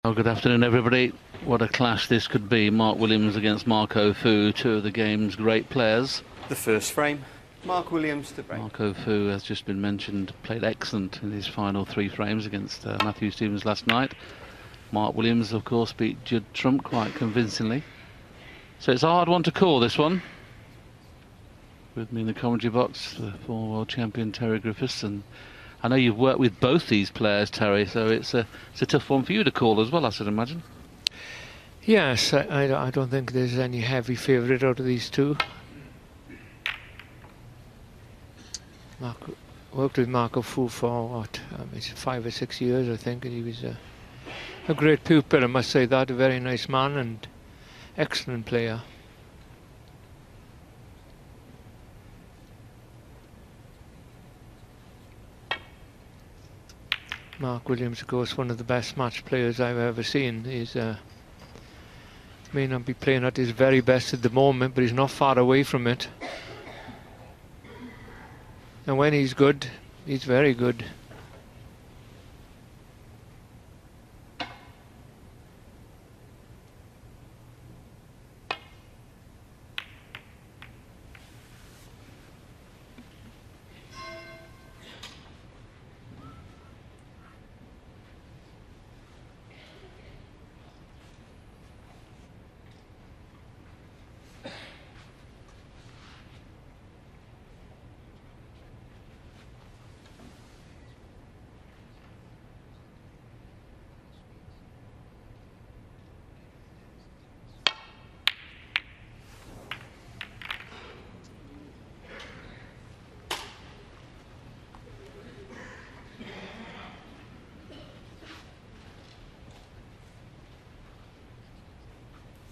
Oh, good afternoon, everybody. What a clash this could be. Mark Williams against Marco Fu, two of the game's great players. The first frame, Mark Williams to break. Marco Fu, as just been mentioned, played excellent in his final 3 frames against Matthew Stevens last night. Mark Williams, of course, beat Judd Trump quite convincingly. So it's a hard one to call, this one. With me in the commentary box, the former world champion Terry Griffiths, and I know you've worked with both these players, Terry, so it's a tough one for you to call as well, I should imagine. Yes, I don't think there's any heavy favourite out of these two. Worked with Marco Fu for what, 5 or 6 years, I think, and he was a great pupil, I must say that, a very nice man and excellent player. Mark Williams, of course, one of the best match players I've ever seen. He's may not be playing at his very best at the moment, but he's not far away from it. And when he's good, he's very good.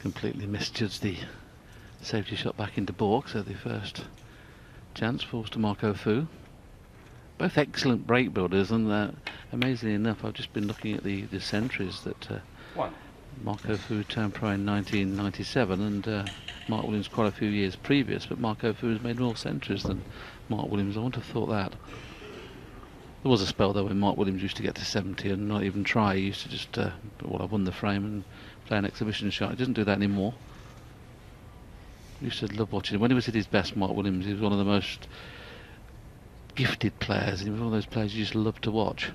Completely misjudged the safety shot back into baulk, so the first chance falls to Marco Fu. Both excellent break builders, and amazingly enough, I've just been looking at the centuries that Marco Fu turned pro in 1997, and Mark Williams quite a few years previous, but Marco Fu has made more centuries than Mark Williams. I wouldn't have thought that. There was a spell though when Mark Williams used to get to 70 and not even try. He used to just, well, I won the frame and play an exhibition shot. He doesn't do that anymore. I used to love watching him. When he was at his best, Mark Williams, he was one of the most gifted players. He was one of those players you just loved to watch.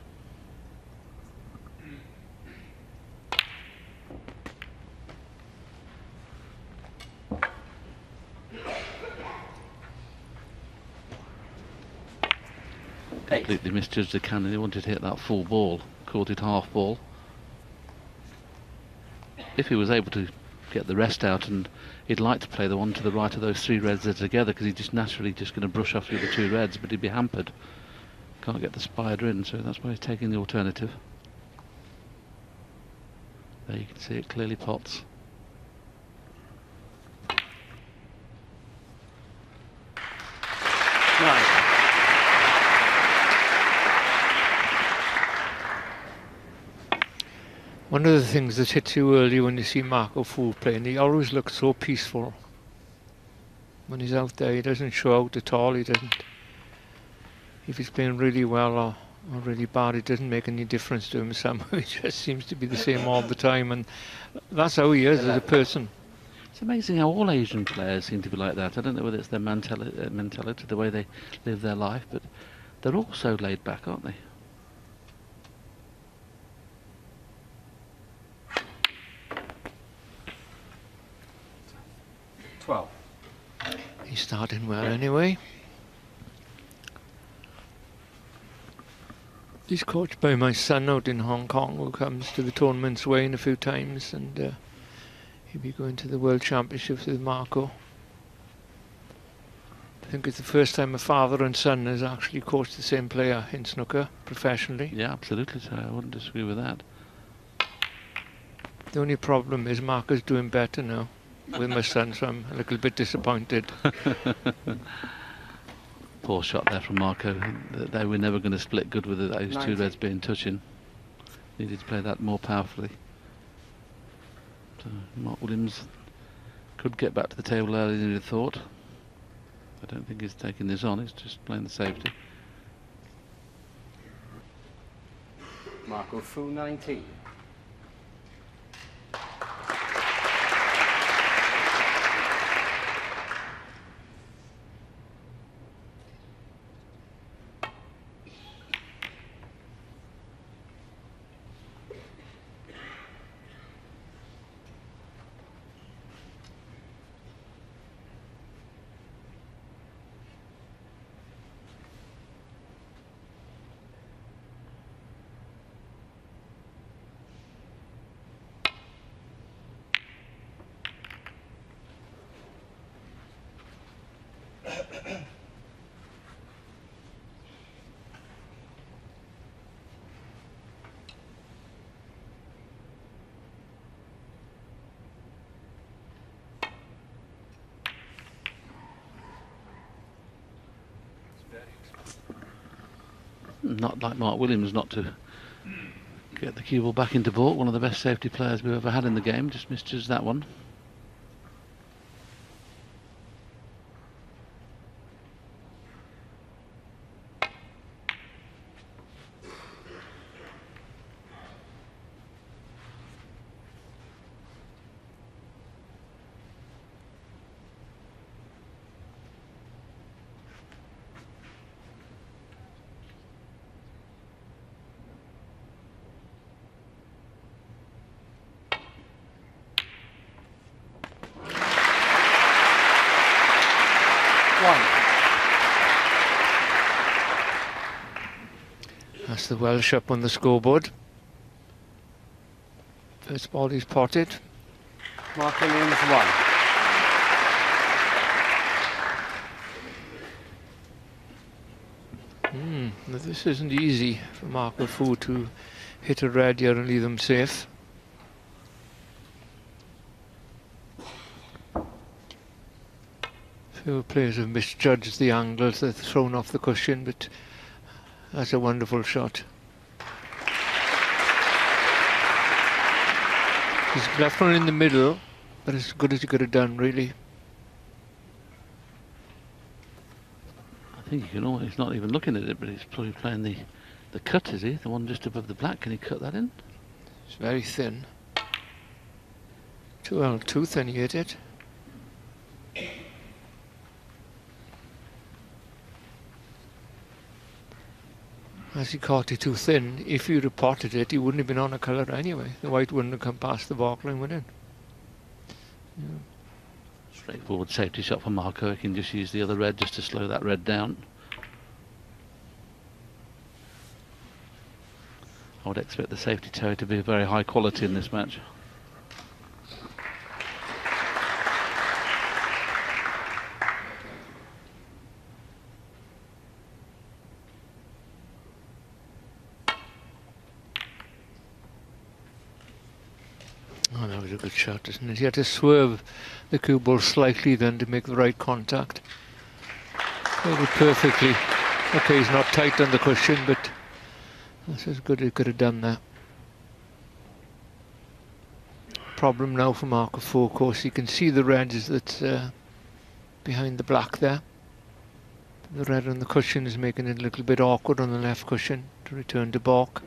Completely misjudged the cannon. He wanted to hit that full ball, caught it half ball. If he was able to get the rest out, and he'd like to play the one to the right of those 3 reds that are together, because he's just naturally just going to brush off the other 2 reds, but he'd be hampered. Can't get the spider in, so that's why he's taking the alternative. There you can see it clearly pots. Nice. One of the things that hits you early when you see Marco Fu playing, he always looks so peaceful. When he's out there, he doesn't show out at all. He doesn't. If he's playing really well or really bad, it doesn't make any difference to him somehow. He just seems to be the same all the time, and that's how he is as a person. It's amazing how all Asian players seem to be like that. I don't know whether it's their mentality, the way they live their life, but they're all so laid back, aren't they? He's starting well anyway. He's coached by my son out in Hong Kong, who comes to the tournaments weighing a few times, and he'll be going to the World Championships with Marco. I think it's the first time a father and son has actually coached the same player in snooker professionally. Yeah, absolutely, so I wouldn't disagree with that. The only problem is Marco's doing better now with my son, so I'm a little bit disappointed. Poor shot there from Marco. They were never going to split good with those 2 reds being touching. Needed to play that more powerfully. So Mark Williams could get back to the table earlier than he'd thought. I don't think he's taking this on, he's just playing the safety. Marco Fu 19. not like Mark Williams not to get the cue ball back into baulk. One of the best safety players we've ever had in the game. Just misjudged that one. That's the Welsh up on the scoreboard. First ball is potted. Mark Williams 1. Now this isn't easy for Marco Fu to hit a red here and leave them safe. Few players have misjudged the angles, they've thrown off the cushion, but that's a wonderful shot. He's left one in the middle, but as good as he could have done, really. I think you can almost, he's not even looking at it, but he's probably playing the cut, is he? The one just above the black. Can he cut that in? It's very thin. Too thin, he hit it. As he caught it too thin, if you'd have potted it, he wouldn't have been on a colour anyway. The white wouldn't have come past the baulk line, would it? Yeah. Straightforward safety shot for Marco. He can just use the other red just to slow that red down. I would expect the safety toe to be very high quality in this match. Oh, that was a good shot, isn't it? He had to swerve the cue ball slightly then to make the right contact. Played it perfectly. Okay, he's not tight on the cushion, but that's as good as he could have done that. Problem now for Marco Fu, of course, you can see the reds that's behind the black there. The red on the cushion is making it a little bit awkward on the left cushion to return to baulk.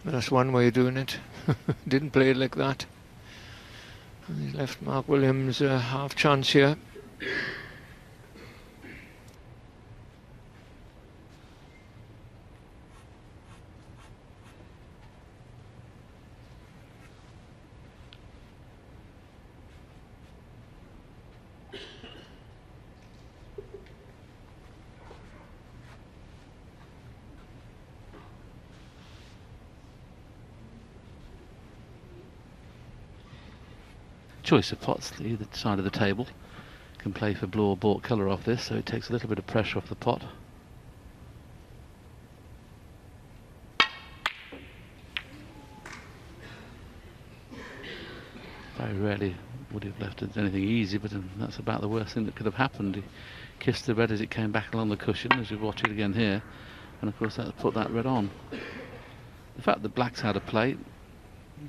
That's one way of doing it. Didn't play it like that. And he's left Mark Williams a half chance here. Choice of pots, either side of the table can play for blue or baulk colour off this, so it takes a little bit of pressure off the pot. Very rarely would he have left it anything easy, but that's about the worst thing that could have happened. He kissed the red as it came back along the cushion, as you watch it again here, and of course that put that red on. The fact that black's had a play,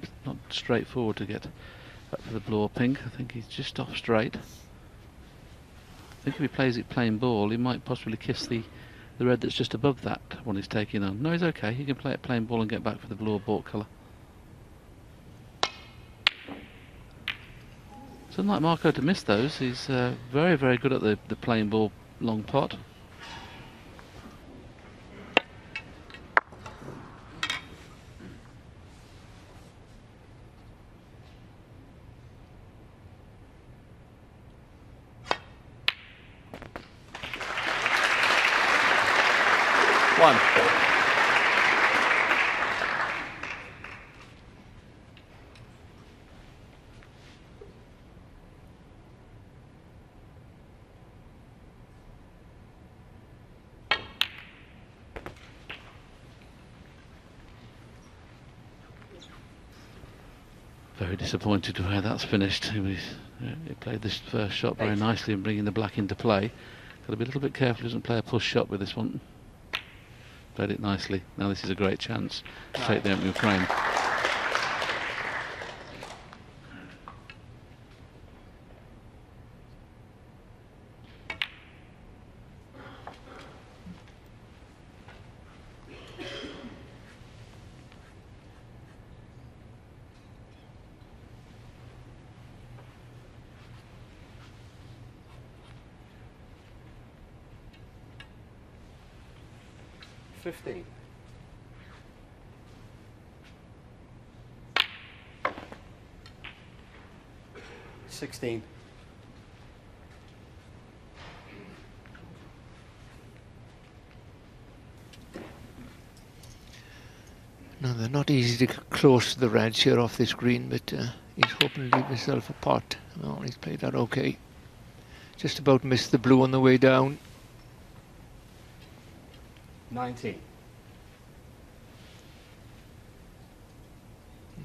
it's not straightforward to get up for the blue or pink. I think he's just off straight. I think if he plays it plain ball, he might possibly kiss the red that's just above that one he's taking on. No, he's okay. He can play it plain ball and get back for the blue or baulk colour. It's unlike Marco to miss those. He's very, very good at the plain ball long pot. One. Very disappointed with how that's finished. He played this first shot very nicely and bringing the black into play. Got to be a little bit careful he doesn't play a push shot with this one. Played it nicely. Now this is a great chance to take the opening frame. $15. $16. No, they're not easy to get close to the reds here off this green, but he's hoping to leave himself a pot. Oh, he's played that okay. Just about missed the blue on the way down. 19.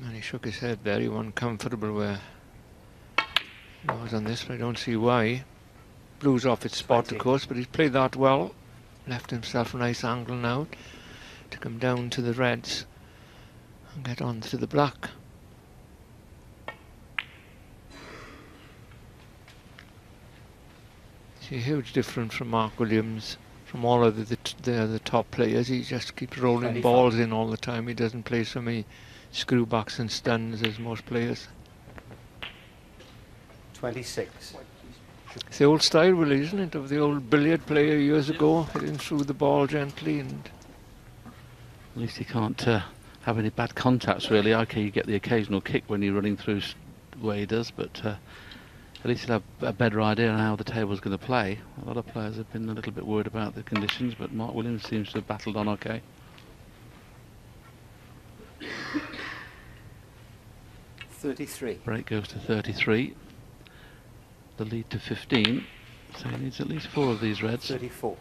And he shook his head there. He wasn't comfortable where he was on this, but I don't see why. Blue's off its spot, 20. of course, but he's played that well. Left himself a nice angle now to come down to the reds and get on to the black. See, a huge difference from Mark Williams. From all of the other top players, he just keeps rolling 25. balls in all the time. He doesn't play so many screwbacks and stuns as most players. 26. It's the old style, really, isn't it, of the old billiard player years ago, hitting through the ball gently. And At least you can't have any bad contacts, really. Okay, you get the occasional kick when you're running through the way he does, but at least you'll have a better idea on how the table's going to play. A lot of players have been a little bit worried about the conditions, but Mark Williams seems to have battled on okay. 33. Break goes to 33. The lead to 15. So he needs at least 4 of these reds. 34.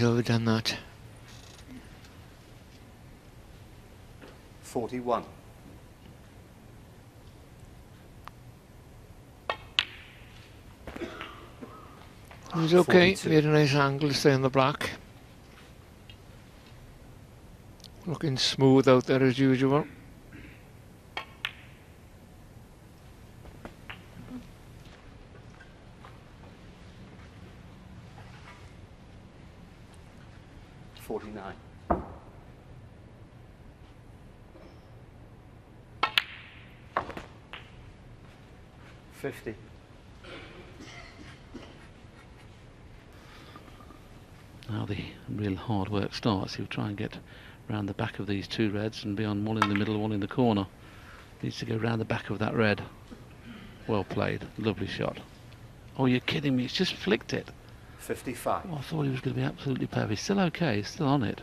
he's overdone that. 41. He's okay. 42. Made a nice angle to stay on the black. Looking smooth out there as usual. $49. 50. Now the real hard work starts. He'll try and get round the back of these 2 reds and be on one in the middle, one in the corner. Needs to go round the back of that red. Well played. Lovely shot. Oh, you're kidding me. It's just flicked it. 55. Oh, I thought he was going to be absolutely perfect. He's still okay. He's still on it.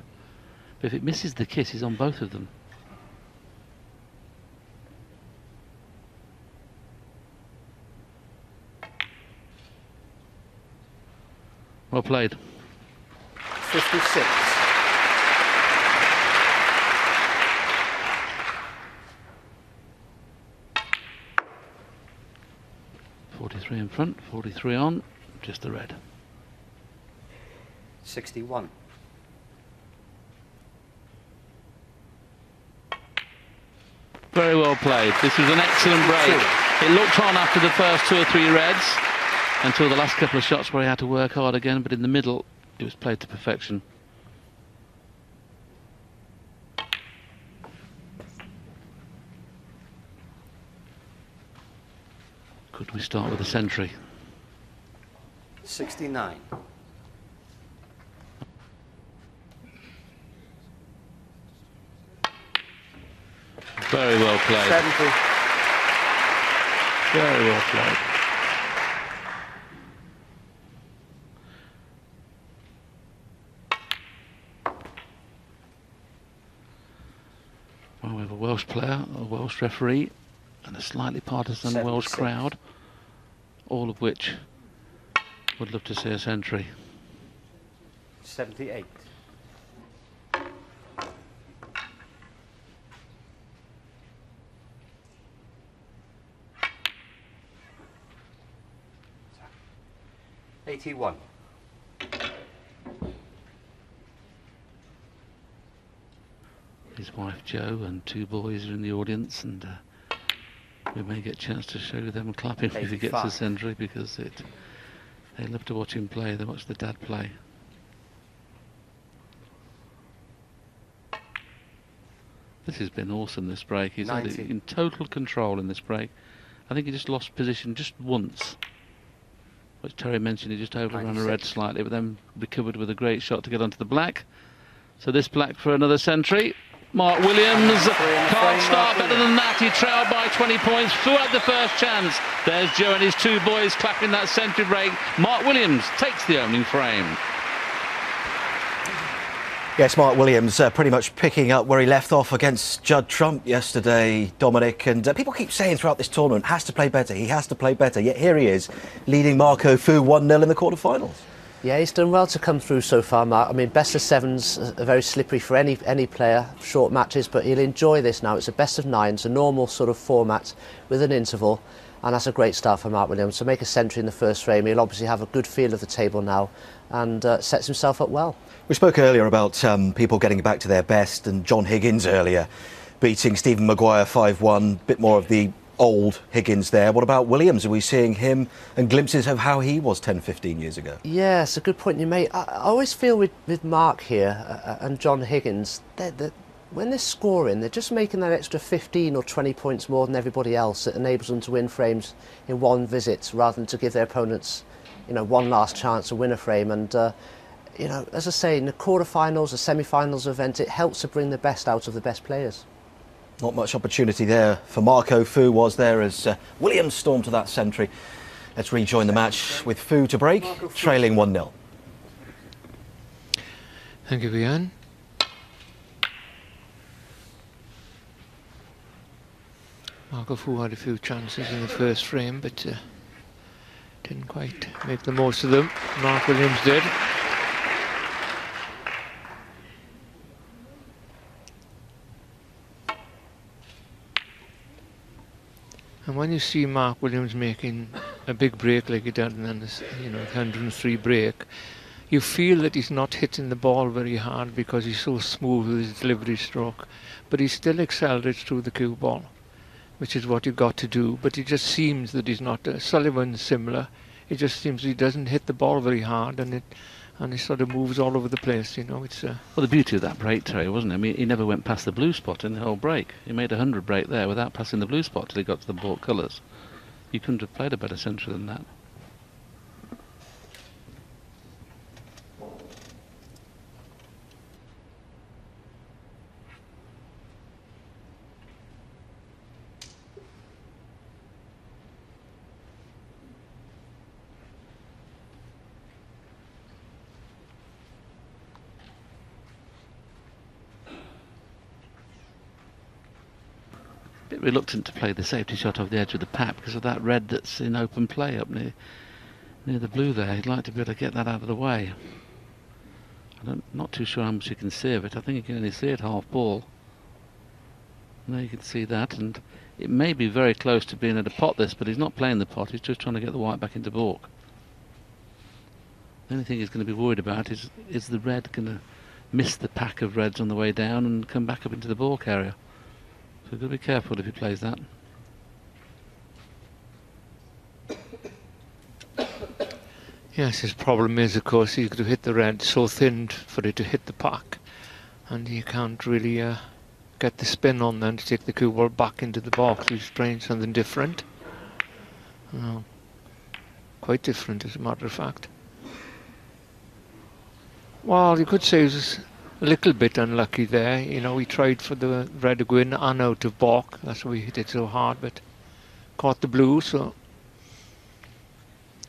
But if it misses the kiss, he's on both of them. Well played. 56. .43 in front, 43 on, just the red. 61. Very well played. This was an excellent break. It looked on after the first 2 or 3 reds until the last couple of shots where he had to work hard again, but in the middle it was played to perfection. Could we start with a century? 69. Very well played. 70. Very well played. Well, we have a Welsh player, a Welsh referee, and a slightly partisan 76. Welsh crowd, all of which would love to see a century. 78. $81. His wife Jo and 2 boys are in the audience, and we may get a chance to show them clapping if he gets a 85. century, because they love to watch him play. They watch the dad play. This has been awesome, this break. He's had it 90. in total control in this break. I think he just lost position just once, which Terry mentioned. He just overran a red 96. slightly, but then recovered with a great shot to get onto the black. So this black for another century. Mark Williams can't start better than that. He trailed by 20 points throughout the first chance. There's Joe and his 2 boys clapping that century break. Mark Williams takes the opening frame. Yes, Mark Williams pretty much picking up where he left off against Judd Trump yesterday, Dominic. And people keep saying throughout this tournament, has to play better, he has to play better. Yet here he is, leading Marco Fu 1-0 in the quarterfinals. Yeah, he's done well to come through so far, Mark. I mean, best of 7s are very slippery for any player, short matches, but he'll enjoy this now. It's a best of 9s, a normal sort of format with an interval, and that's a great start for Mark Williams. To make a century in the first frame, he'll obviously have a good feel of the table now and sets himself up well. We spoke earlier about people getting back to their best, and John Higgins earlier beating Stephen Maguire 5-1, a bit more of the old Higgins there. What about Williams? Are we seeing him and glimpses of how he was 10, 15 years ago? Yeah, it's a good point you made. I always feel with Mark here and John Higgins, when they're scoring, they're just making that extra 15 or 20 points more than everybody else. That enables them to win frames in one visit rather than to give their opponents, one last chance to win a frame. And as I say, in the quarterfinals, the semi-finals event, it helps to bring the best out of the best players. Not much opportunity there for Marco Fu, was there, as Williams stormed to that century. Let's rejoin the match with Fu to break, trailing 1-0. Thank you, Ian. Marco Fu had a few chances in the first frame, but didn't quite make the most of them. Mark Williams did. And when you see Mark Williams making a big break like he did in this, 103 break, you feel that he's not hitting the ball very hard because he's so smooth with his delivery stroke. But he still accelerates through the cue ball, which is what you've got to do. But it just seems that he's not. Sullivan's similar. It just seems he doesn't hit the ball very hard, and it sort of moves all over the place. It's. Well, the beauty of that break, Terry, wasn't it? I mean, he never went past the blue spot in the whole break. He made a 100 break there without passing the blue spot till he got to the ball colours. You couldn't have played a better century than that. Bit reluctant to play the safety shot off the edge of the pack because of that red that's in open play up near the blue there. He'd like to be able to get that out of the way. I'm not too sure how much you can see of it. I think you can only see it half ball. There you can see that, and it may be very close to being able to pot this, but he's not playing the pot. He's just trying to get the white back into baulk. The only thing he's going to be worried about is the red going to miss the pack of reds on the way down and come back up into the baulk area. So you've got to be careful if he plays that. Yes, his problem is, of course, he's got to hit the red so thin for it to hit the pack, and he can't really get the spin on then to take the cue ball back into the box. He's trying something different. Quite different, as a matter of fact. Well, you could say he was a little bit unlucky there. He tried for the red to go in and out of baulk. That's why he hit it so hard, but caught the blue, so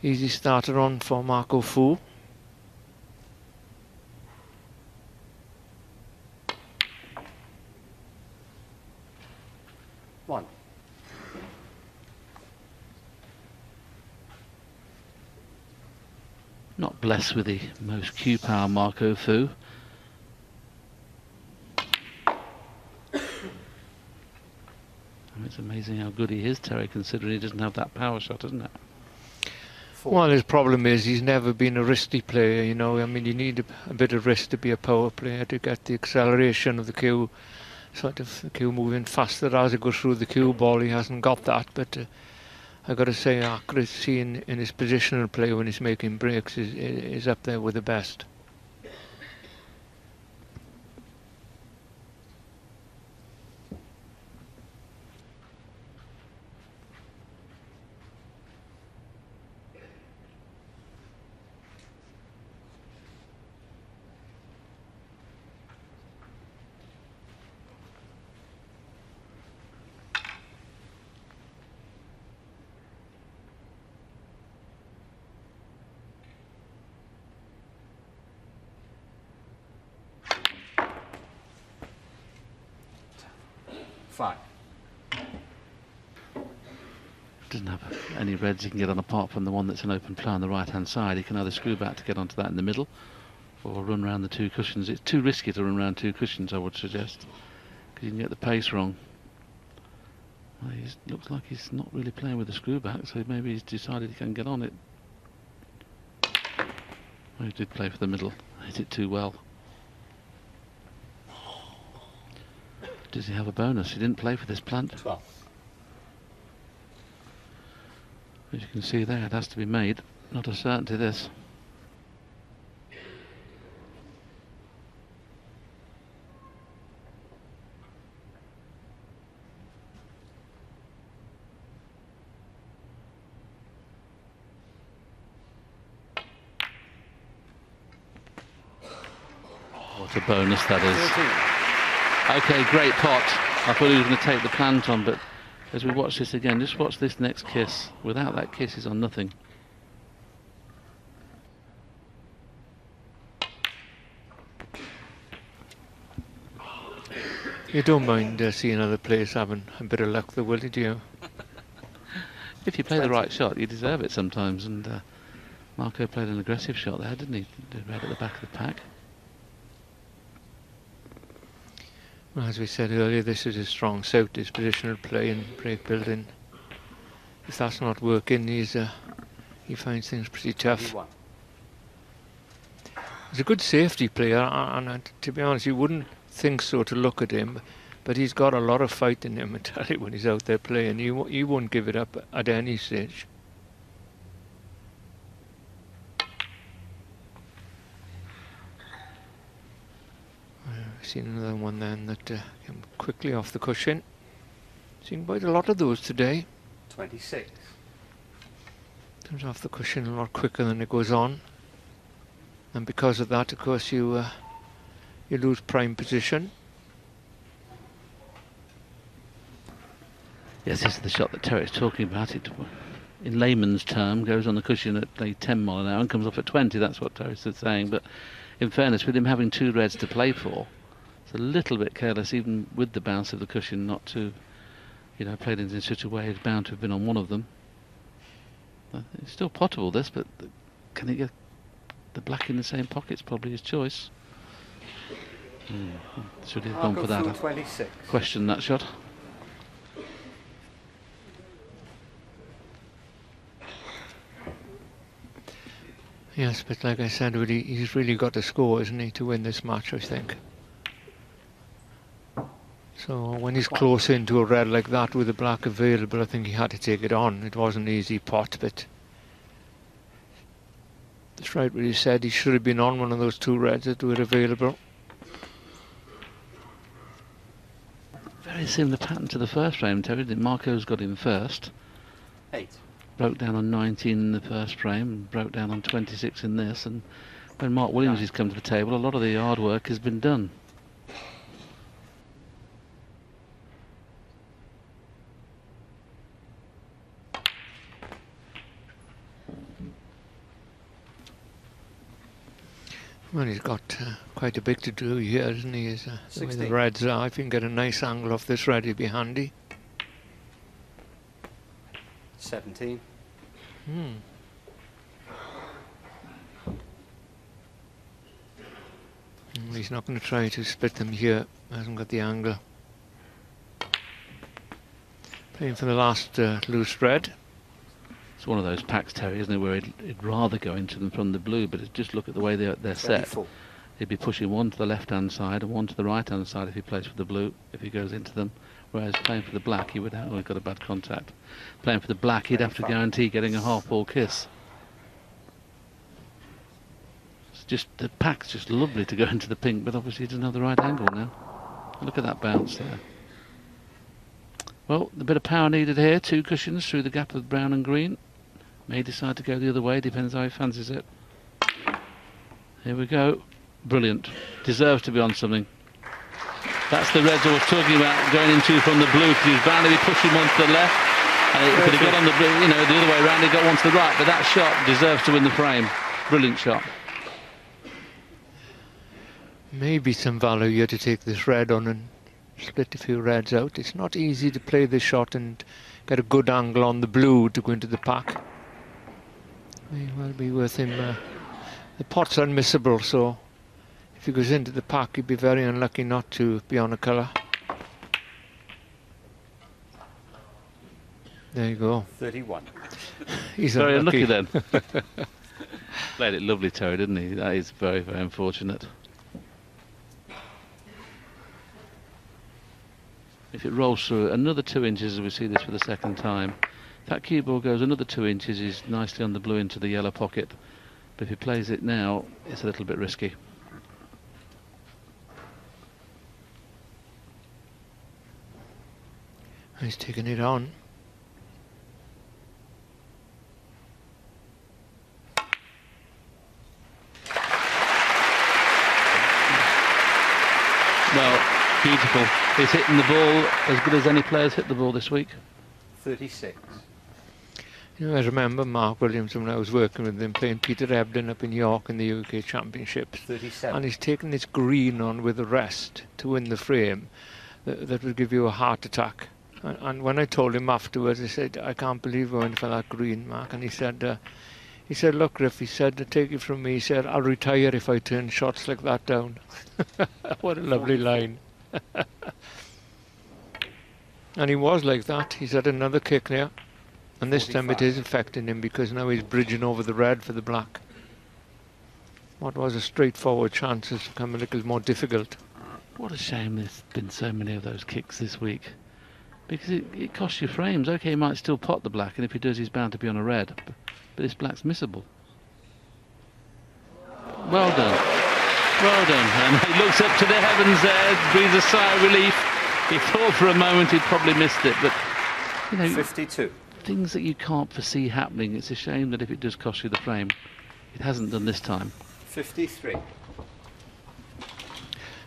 easy starter on for Marco Fu. One. blessed with the most Q power, Marco Fu. It's amazing how good he is, Terry, considering he doesn't have that power shot, isn't it? Well, his problem is he's never been a wristy player, you know. I mean, you need a bit of wrist to be a power player, to get the acceleration of the cue, sort of the cue moving faster as it goes through the cue ball. He hasn't got that, but I got to say, accuracy in his positional play when he's making breaks is up there with the best. Fine. Doesn't have any reds he can get on apart from the one that's an open play on the right hand side. He can either screw back to get onto that in the middle or run around the two cushions. It's too risky to run around two cushions, I would suggest, because you can get the pace wrong. Well, he looks like he's not really playing with the screw back, so maybe he's decided he can get on it. Well, he did play for the middle, hit it too well. Does he have a bonus? He didn't play for this plant. 12. As you can see there, it has to be made. Not a certainty, this. What a bonus that is. 13. Okay, great pot. I thought he was going to take the plant on, but as we watch this again, just watch this next kiss. Without that kiss, he's on nothing. You don't mind seeing other players having a bit of luck, though, will you, do you? If you play the right shot, you deserve it sometimes, and Marco played an aggressive shot there, didn't he? Right at the back of the pack. Well, as we said earlier, this is a strong suit, his positional play and break building. If that's not working, he finds things pretty tough. 21. He's a good safety player, and to be honest, you wouldn't think so to look at him, but he's got a lot of fight in him, I tell you, when he's out there playing. He won't give it up at any stage. I've seen another one then that came quickly off the cushion. Seen quite a lot of those today. 26. Comes off the cushion a lot quicker than it goes on, and because of that, of course, you lose prime position. Yes, this is the shot that Terry's talking about. It, in layman's term, goes on the cushion at 10 mile an hour and comes off at 20. That's what Terry's saying. But in fairness, with him having two reds to play for, it's a little bit careless, even with the bounce of the cushion, not to, play it in such a way it's bound to have been on one of them. It's still potable, this, but can he get the black in the same pocket's probably his choice. Should he have gone for that? 26. Question that shot. Yes, but like I said, he's really got to score, isn't he, to win this match, I think. So when he's close into a red like that with the black available, I think he had to take it on. It wasn't an easy pot, but that's right what he said. He should have been on one of those two reds that were available. Very similar pattern to the first frame, Terry. Marco's got him first. 8. Broke down on 19 in the first frame, broke down on 26 in this, and when Mark Williams has come to the table, a lot of the hard work has been done. Well, he's got quite a bit to do here, isn't he? The way the reds are. If you can get a nice angle off this red, he'd be handy. 17. He's not going to try to split them here. Hasn't got the angle. Playing for the last loose red. It's one of those packs, Terry, isn't it, where he'd rather go into them from the blue, but just look at the way they're set. 24. He'd be pushing one to the left-hand side and one to the right-hand side if he plays for the blue, if he goes into them. Whereas playing for the black, he would have... Oh, he got a bad contact. Playing for the black, he'd have to guarantee getting a half-ball kiss. It's just... The pack's just lovely to go into the pink, but obviously he doesn't have the right angle now. Look at that bounce there. Well, a bit of power needed here. 2 cushions through the gap of brown and green. May decide to go the other way, depends how he fancies it. Here we go. Brilliant. Deserves to be on something. That's the reds I was talking about going into from the blue, because he's bound to be pushing one to the left. And if he'd got on the blue, you know, the other way around, he got one to the right. But that shot deserves to win the frame. Brilliant shot. Maybe some value here to take this red on and split a few reds out. It's not easy to play this shot and get a good angle on the blue to go into the pack. May well be worth him. The pot's unmissable, so if he goes into the pack, he'd be very unlucky not to be on a colour. There you go. 31. He's Very unlucky then. then. Played it lovely, Terry, didn't he? That is very, very unfortunate. If it rolls through another 2 inches, as we see this for the second time, if that cue ball goes another 2 inches, he's nicely on the blue into the yellow pocket. But if he plays it now, it's a little bit risky. He's taking it on. Well, beautiful. He's hitting the ball as good as any player's hit the ball this week. 36. You know, I remember Mark Williams when I was working with him playing Peter Ebden up in York in the UK Championships. 37. And he's taken this green on with the rest to win the frame. That would give you a heart attack. And when I told him afterwards, I said, I can't believe we went for that green, Mark. And he said, look, Griff, he said, take it from me. He said, I'll retire if I turn shots like that down. What a lovely line. And he was like that. He's had another kick there. And this 45. time it is affecting him because now he's bridging over the red for the black. What was a straightforward chance has become a little more difficult. What a shame there's been so many of those kicks this week. Because it costs you frames. OK, he might still pot the black, and if he does, he's bound to be on a red. But this black's missable. Well done. Well done. And he looks up to the heavens there, breathes a sigh of relief. He thought for a moment he'd probably missed it, but, you know, 52. things that you can't foresee happening. It's a shame that if it does cost you the frame, it hasn't done this time. 53.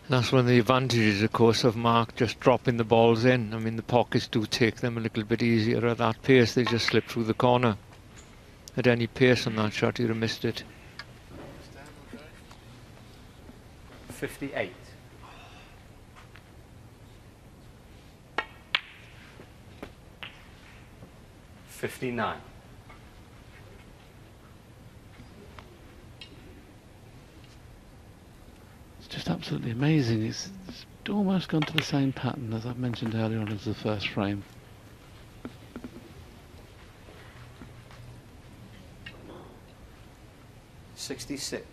That's one of the advantages, of course, of Mark just dropping the balls in. I mean, the pockets do take them a little bit easier at that pace. They just slip through the corner. At any pace on that shot, you'd have missed it. 58. 59. It's just absolutely amazing. It's almost gone to the same pattern as I've mentioned earlier on as the first frame. $66. 67.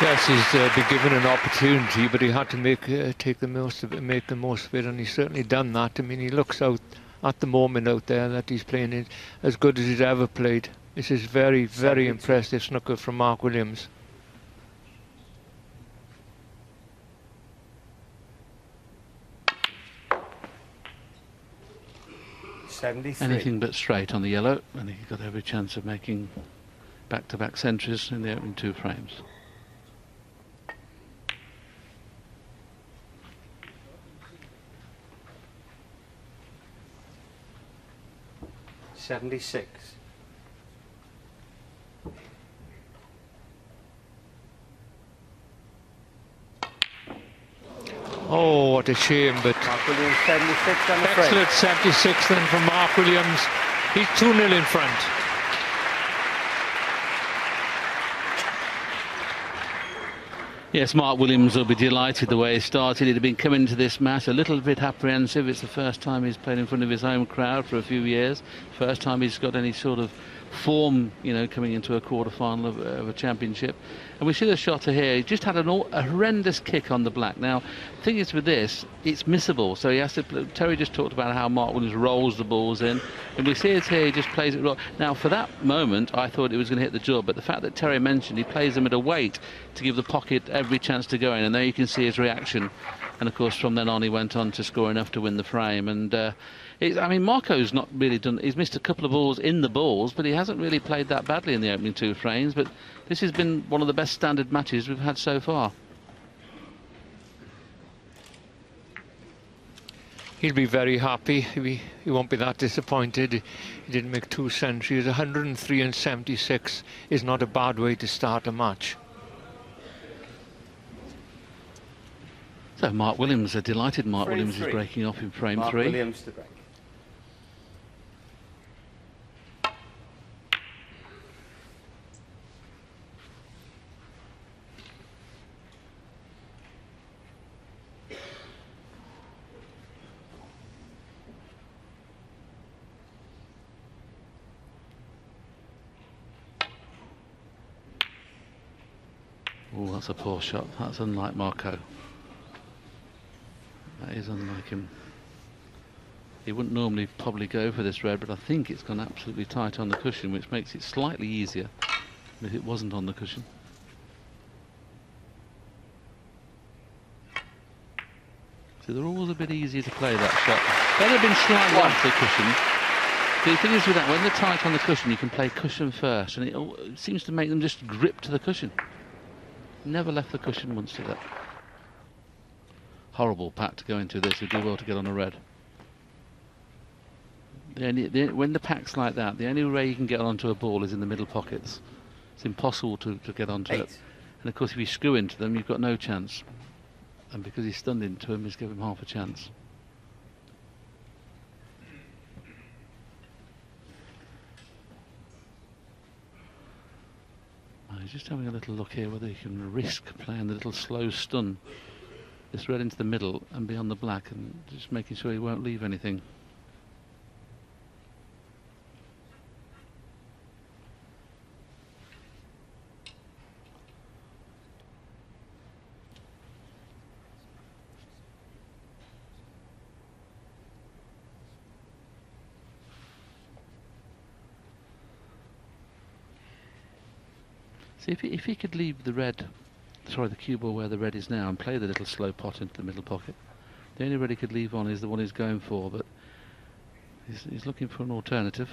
Yes, he's been given an opportunity, but he had to take the most of it, make the most of it, and he's certainly done that. I mean, he looks out at the moment out there that he's playing it as good as he's ever played. This is very, very impressive snooker from Mark Williams. Anything but straight on the yellow, and he's got every chance of making back-to-back centuries in the opening 2 frames. $76. Oh, what a shame, but Mark Williams 76 on the frame. excellent 76 then from Mark Williams. He's 2-0 in front. Yes, Mark Williams will be delighted the way he started. He'd have been coming into this match a little bit apprehensive. It's the first time he's played in front of his home crowd for a few years. First time he's got any sort of form, you know, coming into a quarter-final of a championship. And we see the shot here. He just had a horrendous kick on the black. Now, the thing is with this, it's missable. So he has to. Terry just talked about how Mark Williams rolls the balls in, and we see it here. He just plays it wrong. Now, for that moment, I thought it was going to hit the jaw, but the fact that Terry mentioned he plays them at a weight to give the pocket every chance to go in, and there you can see his reaction. And of course, from then on, he went on to score enough to win the frame. And I mean, Marco's not really done. He's missed a couple of balls in the balls, but he hasn't really played that badly in the opening 2 frames. But this has been one of the best standard matches we've had so far. He'll be very happy. He won't be that disappointed. He didn't make 2 centuries. 103 and 76 is not a bad way to start a match. So Mark Williams, a delighted Mark Frame Williams 3. is breaking off in frame Mark 3. Williams to break. Oh, that's a poor shot. That's unlike Marco. That is unlike him. He wouldn't normally probably go for this red, but I think it's gone absolutely tight on the cushion, which makes it slightly easier than if it wasn't on the cushion. So they're always a bit easier to play that shot. They'd have been slightly off the cushion. The thing is with that, when they're tight on the cushion, you can play cushion first, and it seems to make them just grip to the cushion. Never left the cushion once to that. Horrible pack to go into this. He'd do well to get on a red. When the pack's like that, the only way you can get onto a ball is in the middle pockets. It's impossible to get onto it. And of course, if you screw into them, you've got no chance. And because he's stunned into him, he's given him half a chance. He's just having a little look here whether he can risk playing the little slow stun. This red into the middle and be on the black, and just making sure he won't leave anything. See, if he could leave the red, sorry, the cue ball where the red is now, and play the little slow pot into the middle pocket, the only red he could leave on is the one he's going for, but he's looking for an alternative.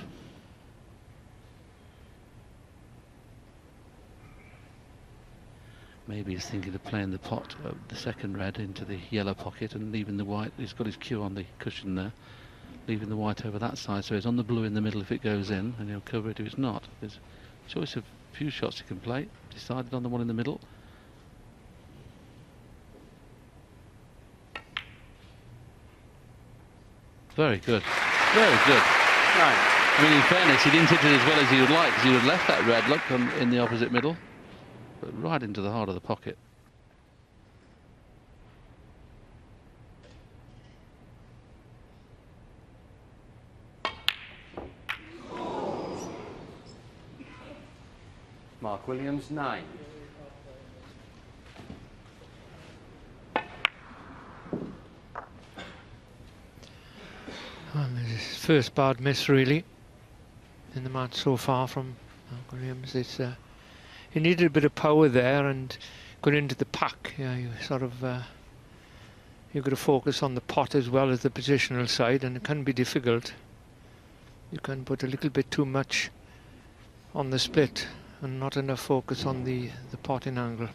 Maybe he's thinking of playing the pot, the second red, into the yellow pocket and leaving the white. He's got his cue on the cushion there, leaving the white over that side, so he's on the blue in the middle if it goes in, and he'll cover it if it's not. There's a choice of few shots he can play. Decided on the one in the middle. Very good. Very good. Right. I mean, in fairness, he didn't hit it as well as he would like, because he would have left that red look in the opposite middle, but right into the heart of the pocket. Mark Williams 9. And his first bad miss really in the match so far from Mark Williams. He needed a bit of power there and got into the pack. Yeah, you sort of you've got to focus on the pot as well as the positional side, and it can be difficult. You can put a little bit too much on the split and not enough focus on the potting angle.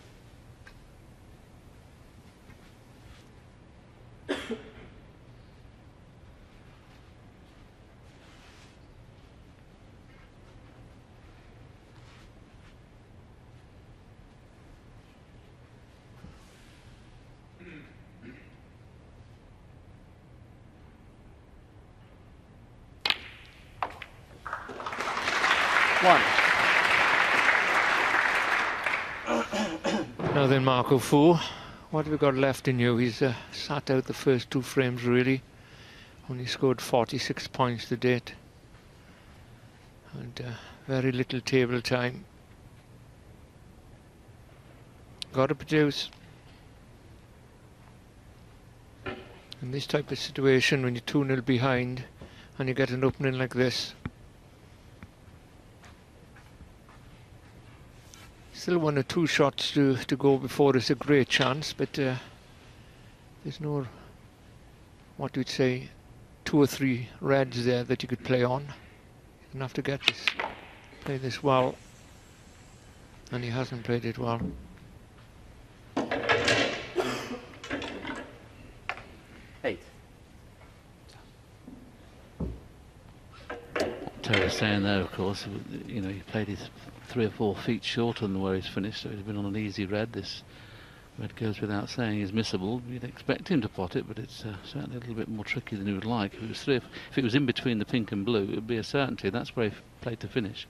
1. Now then, Marco Fu, what have we got left in you? He's sat out the first 2 frames really. Only scored 46 points to date. And very little table time. Got to produce. In this type of situation, when you're 2-0 behind and you get an opening like this, still 1 or 2 shots to go before it's a great chance, but there's no, what you'd say, 2 or 3 reds there that you could play on. You're gonna have to get this, play this well, and he hasn't played it well. 8. Terry's saying there, of course, you know, he played his 3 or 4 feet shorter than where he's finished, so he's been on an easy red. This red goes without saying is missable. You'd expect him to pot it, but it's certainly a little bit more tricky than he would like. If it was if it was in between the pink and blue, it would be a certainty. That's where he played to finish.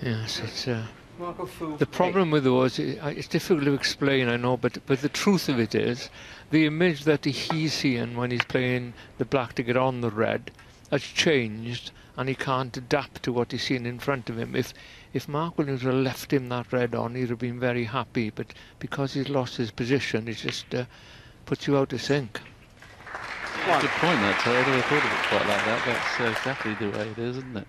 Yes, it's Marco Fu. the problem with those. It's difficult to explain, I know, but the truth of it is, the image that he's seeing when he's playing the black to get on the red has changed, and he can't adapt to what he's seeing in front of him. If Mark Williams had left him that red on, he'd have been very happy, but because he's lost his position, it just puts you out of sync. Good point, that. I never thought of it quite like that. That's exactly the way it is, isn't it?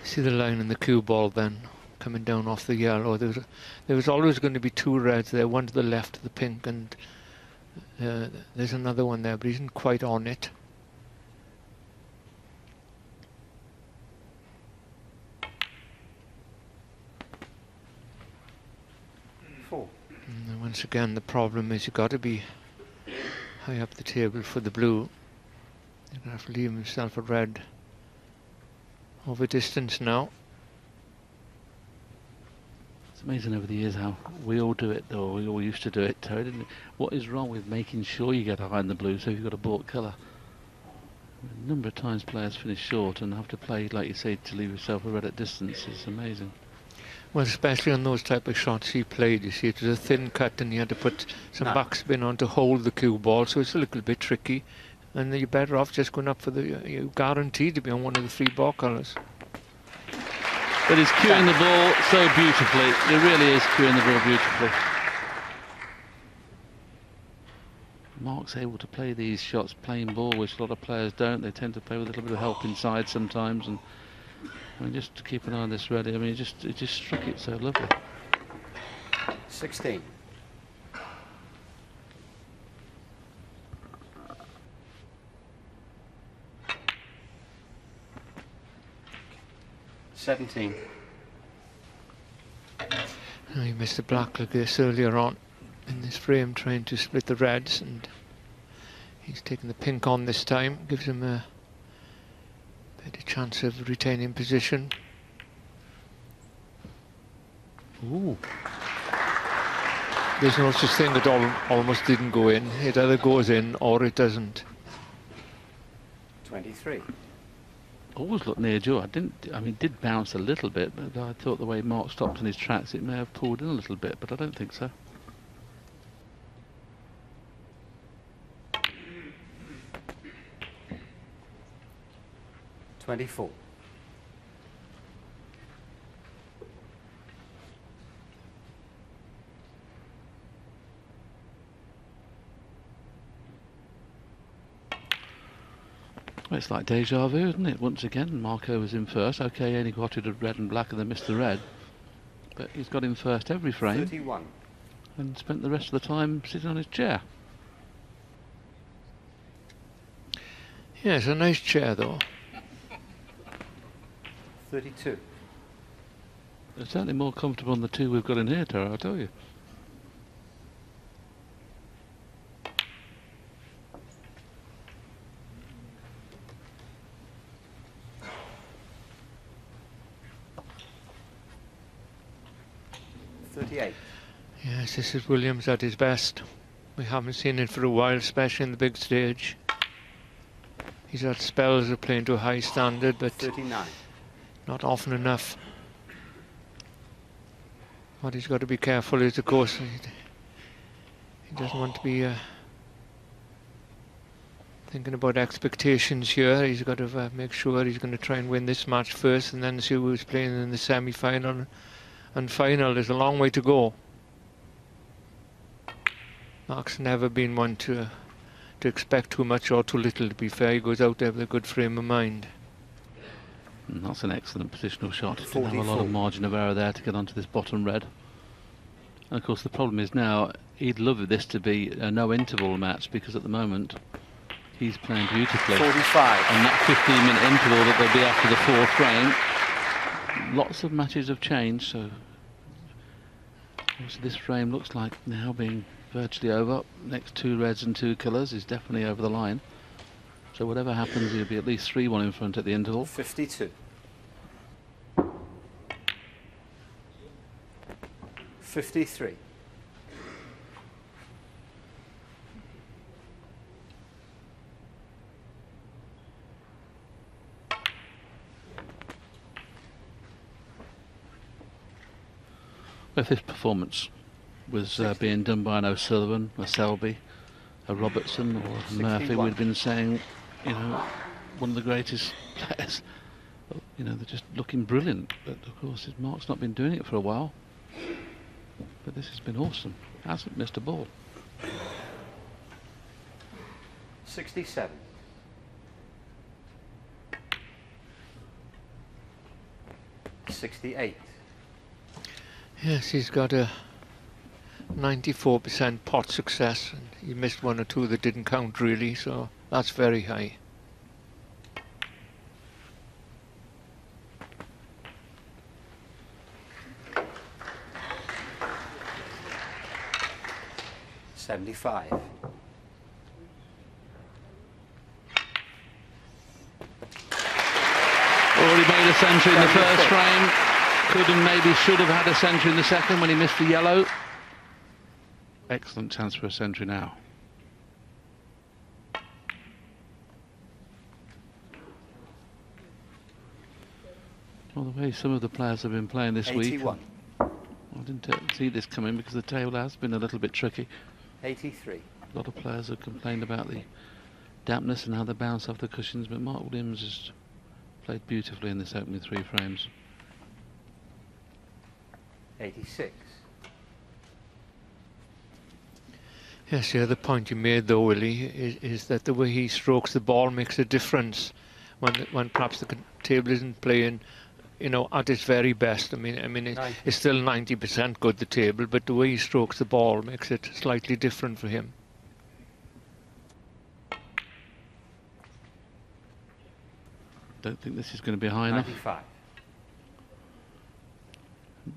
See the line in the cue ball then coming down off the yellow. There was always going to be 2 reds there, one to the left of the pink, and there's another one there, but he isn't quite on it. And once again, the problem is you've got to be high up the table for the blue. You're going to have to leave himself a red over distance now. It's amazing over the years how we all do it, or we all used to do it, Terry, didn't it? What is wrong with making sure you get behind the blue so you've got a bought colour? A number of times players finish short and have to play, like you say, to leave yourself a red at distance. It's amazing. Well, especially on those type of shots he played, you see, it was a thin cut and he had to put some backspin on to hold the cue ball, so it's a little bit tricky. And you're better off just going up for the, you're guaranteed to be on one of the 3 ball colours. But he's cueing the ball so beautifully. He really is cueing the ball beautifully. Mark's able to play these shots plain ball, which a lot of players don't. They tend to play with a little bit of help inside sometimes. And I mean, just to keep an eye on this ready. I mean, it just struck it so lovely. 16. 17. He missed a black like this earlier on in this frame, trying to split the reds, and he's taking the pink on this time. Gives him a better chance of retaining position. Ooh. There's no such thing that almost didn't go in. It either goes in or it doesn't. 23. Always looked near jaw. I mean, it did bounce a little bit, but I thought the way Mark stopped in his tracks, it may have pulled in a little bit, but I don't think so. $24. Well, it's like deja vu, isn't it? Once again, Marco was in first. Okay, he only got it at red and black and then missed the red. But he's got in first every frame. 31. And spent the rest of the time sitting on his chair. Yeah, it's a nice chair though. 32. It's certainly more comfortable than the two we've got in here, Tara, I'll tell you. Yes, this is Williams at his best. We haven't seen it for a while, especially in the big stage. He's had spells of playing to a high standard, but 39. not often enough. What he's got to be careful is, of course, he doesn't want to be thinking about expectations here. He's got to make sure he's going to try and win this match first, and then see who's playing in the semi-final and final. There's a long way to go. Mark's never been one to expect too much or too little, to be fair. He goes out there with a good frame of mind. And that's an excellent positional shot. Didn't have a lot of margin of error there to get onto this bottom red. And of course the problem is now, he'd love this to be a no interval match, because at the moment he's playing beautifully. 45. And that 15-minute interval that there'll be after the 4th frame. Lots of matches have changed, so obviously this frame looks like now being virtually over. Next 2 reds and 2 colours is definitely over the line. So whatever happens, he'll be at least 3-1 in front at the interval. 52. 53. If this performance was being done by an O'Sullivan, a Selby, a Robertson or a Murphy, we'd been saying, you know, one of the greatest players. You know, they're just looking brilliant. But of course, Mark's not been doing it for a while. But this has been awesome. Hasn't missed a ball. 67. 68. Yes, he's got a 94% pot success, and he missed 1 or 2 that didn't count really, so that's very high. $75. Already made a century in the first frame. Could and maybe should have had a century in the second when he missed the yellow. Excellent chance for a century now. Well, the way some of the players have been playing this 81. week, I didn't see this coming because the table has been a little bit tricky. 83. A lot of players have complained about the dampness and how they bounce off the cushions, but Mark Williams has played beautifully in this opening 3 frames. 86. Yes, the other point you made though, Willie, is that the way he strokes the ball makes a difference when perhaps the table isn't playing, you know, at its very best. I mean, it's still 90% good, the table, but the way he strokes the ball makes it slightly different for him. Don't think this is going to be high enough. 95.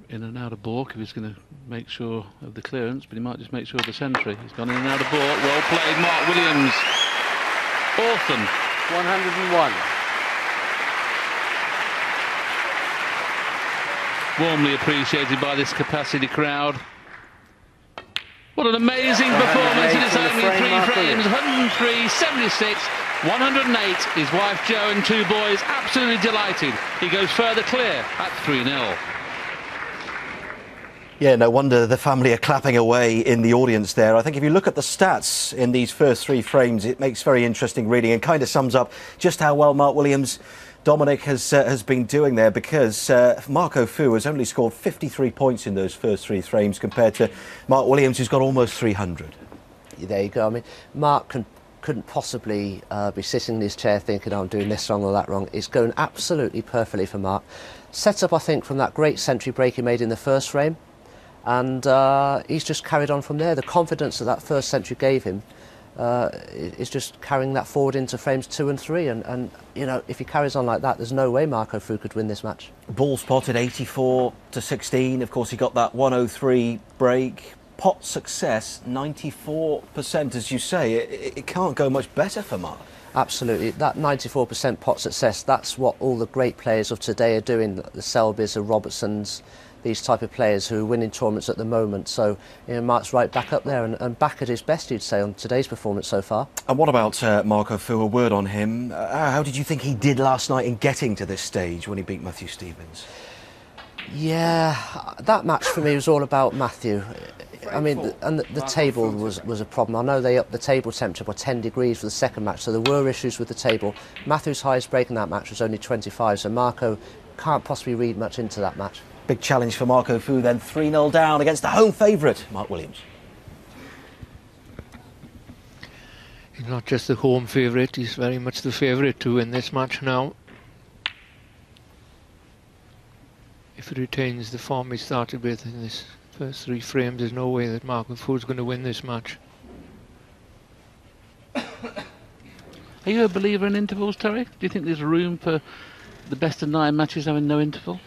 In and out of balk if he's going to make sure of the clearance, but he might just make sure of the century. He's gone in and out of balk. Well played, Mark Williams. Awesome. 101. Warmly appreciated by this capacity crowd. What an amazing performance in his opening 3 frames. 103, 76, 108. His wife Jo and 2 boys absolutely delighted. He goes further clear at 3-0. Yeah, no wonder the family are clapping away in the audience there. I think if you look at the stats in these first 3 frames, it makes very interesting reading and kind of sums up just how well Mark Williams, Dominic, has been doing there, because Marco Fu has only scored 53 points in those first 3 frames compared to Mark Williams, who's got almost 300. There you go. I mean, Mark couldn't possibly be sitting in his chair thinking, oh, I'm doing this wrong or that wrong. It's going absolutely perfectly for Mark. Set up, I think, from that great century break he made in the first frame. And he's just carried on from there. The confidence that first century gave him is just carrying that forward into frames 2 and 3, and you know, if he carries on like that, there's no way Marco Fu could win this match. Ball spotted 84 to 16. Of course, he got that 103 break. Pot success 94%, as you say. It can't go much better for Mark. Absolutely, that 94% pot success, that's what all the great players of today are doing. The Selbys, the Robertsons, these type of players who are winning tournaments at the moment. So, you know, Mark's right back up there and back at his best, you'd say, on today's performance so far. And what about Marco Fu? A word on him. How did you think he did last night in getting to this stage when he beat Matthew Stevens? Yeah, that match for me was all about Matthew. I mean, the table was a problem. I know they upped the table temperature by 10 degrees for the second match, so there were issues with the table. Matthew's highest break in that match was only 25, so Marco can't possibly read much into that match. Big challenge for Marco Fu then, 3-0 down against the home favourite, Mark Williams. He's not just the home favourite, he's very much the favourite to win this match now. If he retains the form he started with in this first 3 frames, there's no way that Marco Fu is going to win this match. Are you a believer in intervals, Terry? Do you think there's room for the best of 9 matches having no interval?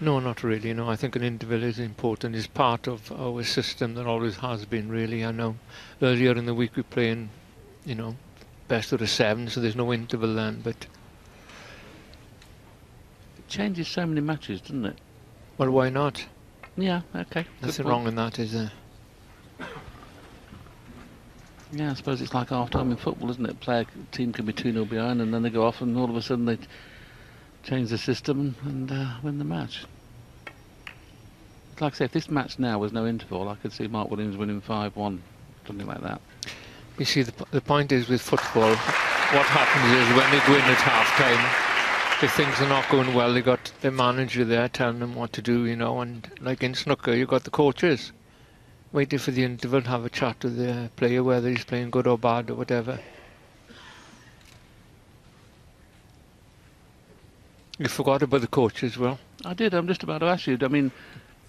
No, not really. No, I think an interval is important. It's part of our system that always has been, really. I know earlier in the week we're playing, you know, best of the 7, so there's no interval then, but It changes so many matches, doesn't it? well, why not? Yeah, okay. Nothing wrong in that, is there? Yeah, I suppose it's like half-time in football, isn't it? Team can be 2-0 behind and then they go off and all of a sudden they change the system and win the match. Like I say, if this match now was no interval, I could see Mark Williams winning 5-1, something like that. You see, the point is with football, what happens is when they go in at half-time, if things are not going well, they got their manager there telling them what to do, you know, and like in snooker, you got the coaches waiting for the interval to have a chat with the player, whether he's playing good or bad or whatever. You forgot about the coaches, well? I did. I'm just about to ask you. I mean,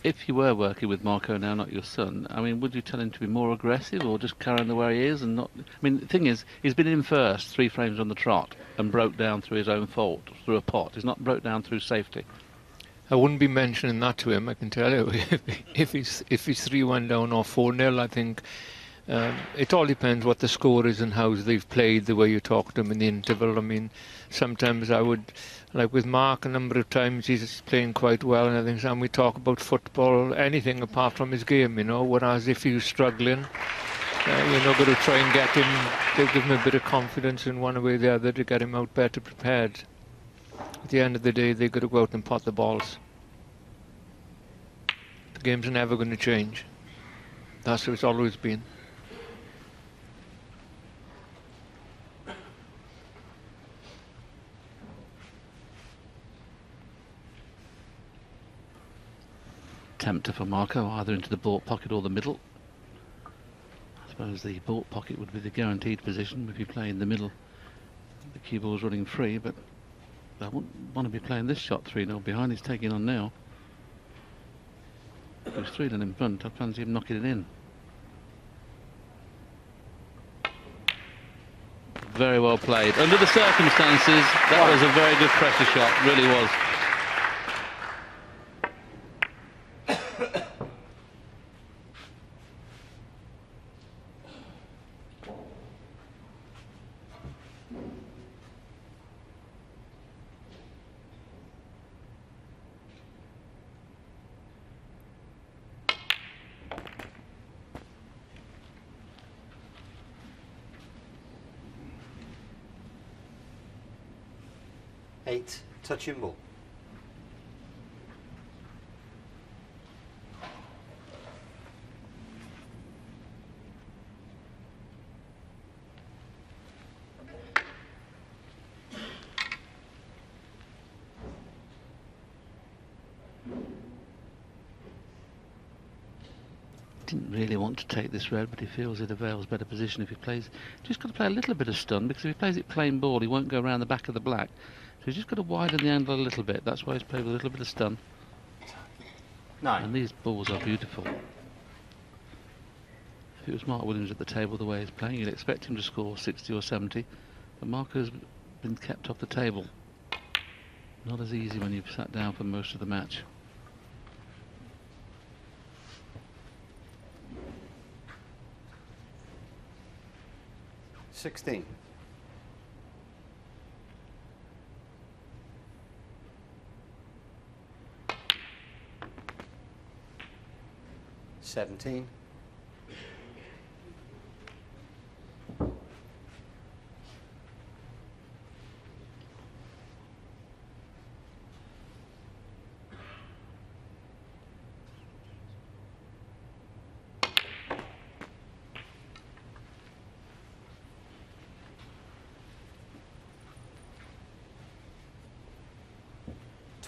if you were working with Marco now, not your son, I mean, would you tell him to be more aggressive or just carry on the way he is and not... I mean, the thing is, he's been in first 3 frames on the trot and broke down through his own fault, through a pot. He's not broke down through safety. I wouldn't be mentioning that to him, I can tell you. if he's 3-1 down or 4-0, I think it all depends what the score is and how they've played, the way you talk to them in the interval. I mean, sometimes I would, like with Mark, a number of times he's playing quite well and everything, and we talk about football, anything apart from his game, you know, whereas if he's struggling, you're not going to try and get him, to give him a bit of confidence in one way or the other to get him out better prepared. At the end of the day, they've got to go out and pot the balls. The game's never going to change. That's what it's always been. Tempter for Marco, either into the baulk pocket or the middle. I suppose the baulk pocket would be the guaranteed position if you play in the middle. The cue ball's running free, but I wouldn't want to be playing this shot 3-0 behind. He's taking on now. If he was 3-0 in front, I fancy him knocking it in. Very well played. Under the circumstances, that was a very good pressure shot, really was. Touching ball. Didn't really want to take this red, but he feels it avails better position if he plays. Just got to play a little bit of stun, because if he plays it plain ball, he won't go around the back of the black. So he's just got to widen the angle a little bit. That's why he's played with a little bit of stun. 9. And these balls are beautiful. If it was Mark Williams at the table the way he's playing, you'd expect him to score 60 or 70. But Marco's been kept off the table. Not as easy when you've sat down for most of the match. $16. $17.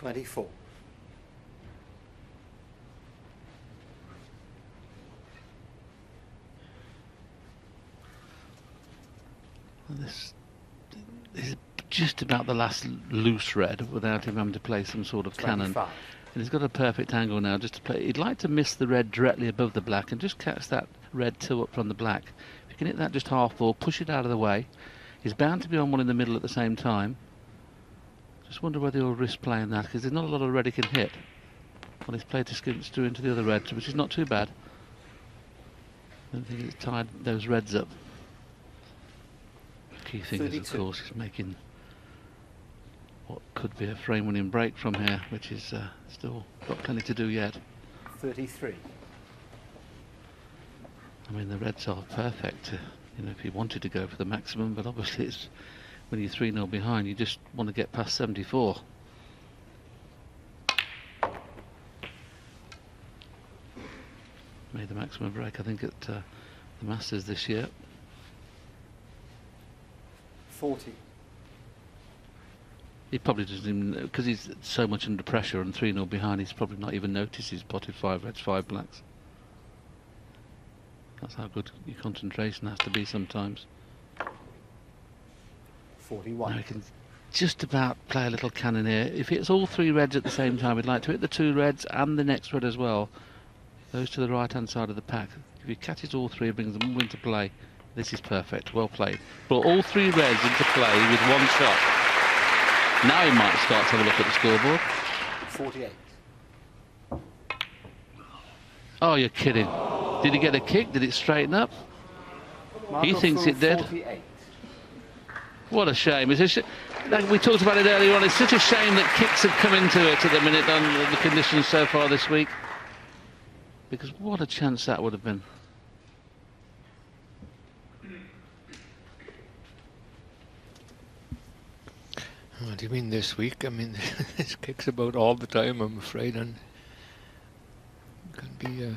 $24. This is just about the last loose red without him having to play some sort of cannon. 25. And he's got a perfect angle now just to play. He'd like to miss the red directly above the black and just catch that red two up from the black. If you can hit that just half ball, push it out of the way. He's bound to be on one in the middle at the same time. Just wonder whether he'll risk playing that, because there's not a lot of red he can hit. Well, he's played to skimp through into the other red, which is not too bad. I don't think it's tied those reds up. The key thing is, 32. of course, he's making what could be a frame-winning break from here, which is still got plenty to do yet. 33. I mean, the reds are perfect, you know, if you wanted to go for the maximum, but obviously it's when you're 3-0 behind, you just want to get past 74. Made the maximum break, I think, at the Masters this year. 40. He probably doesn't even, because he's so much under pressure and 3-0 behind, he's probably not even noticed he's potted 5 reds, 5 blacks. That's how good your concentration has to be sometimes. 41. Now he can just about play a little cannon here. If it's all 3 reds at the same time, we'd like to hit the 2 reds and the next red as well. Those to the right hand side of the pack. If he catches all 3 and brings them all into play, this is perfect. Well played. Brought all 3 reds into play with 1 shot. Now he might start to have a look at the scoreboard. 48. Oh, you're kidding. Did he get a kick? Did it straighten up? He thinks it did. 48. What a shame. Like we talked about it earlier on, it's such a shame that kicks have come into it at the minute on the conditions so far this week. Because what a chance that would have been. What do you mean this week? I mean, there's kicks about all the time, I'm afraid, and it can be,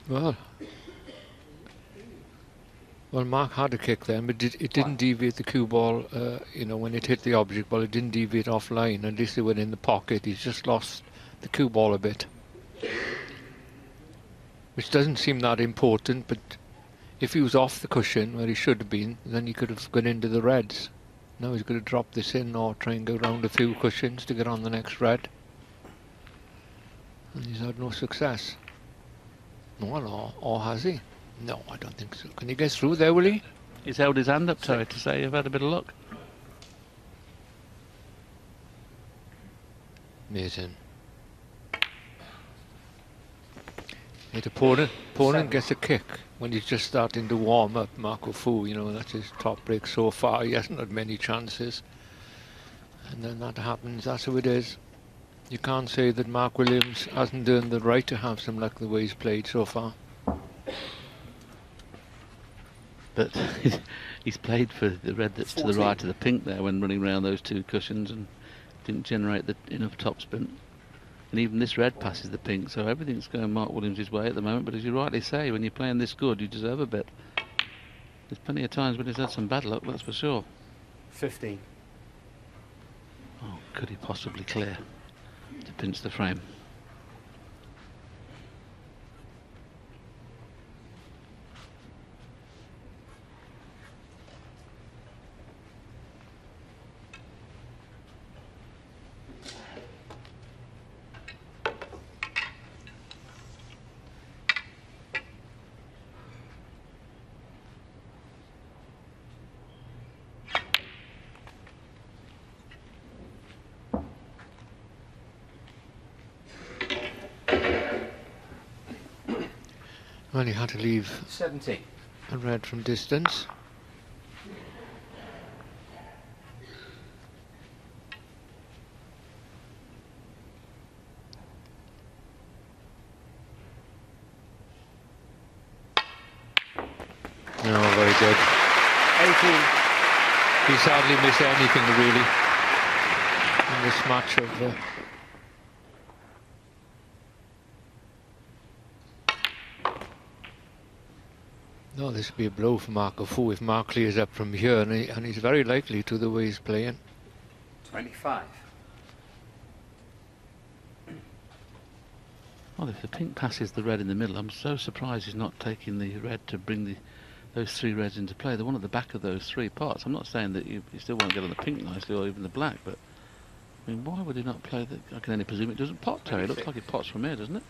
well, Mark had a kick then, but it didn't deviate the cue ball, you know, when it hit the object ball, it didn't deviate offline. At least it went in the pocket. He's just lost the cue ball a bit, which doesn't seem that important, but if he was off the cushion where he should have been, then he could have gone into the reds. Now he's going to drop this in or try and go round a few cushions to get on the next red. And he's had no success. Well, or has he? No, I don't think so. Can he get through there, will he? He's held his hand up to it to say, you've had a bit of luck. Amazing. His opponent gets a kick when he's just starting to warm up. Marco Fu, you know, that's his top break so far. He hasn't had many chances. And then that happens. That's who it is. You can't say that Mark Williams hasn't earned the right to have some luck the way he's played so far. But he's played for the red that's 14. To the right of the pink there when running around those 2 cushions and didn't generate enough topspin. And even this red passes the pink, so everything's going Mark Williams' way at the moment. But as you rightly say, when you're playing this good, you deserve a bit. There's plenty of times when he's had some bad luck, that's for sure. 15. Oh, could he possibly clear to pinch the frame? Well, he had to leave 17. a red from distance. No, very good. 18. He's hardly missed anything really in this match of. No, this would be a blow for Marco Fu if Mark clears up from here, and he's very likely to the way he's playing. 25. Well, if the pink passes the red in the middle, I'm so surprised he's not taking the red to bring those three reds into play. The one at the back of those three pots. I'm not saying that you still won't get on the pink nicely or even the black, but I mean, why would he not play the... I can only presume it doesn't pot, Terry. It looks like it pots from here, doesn't it?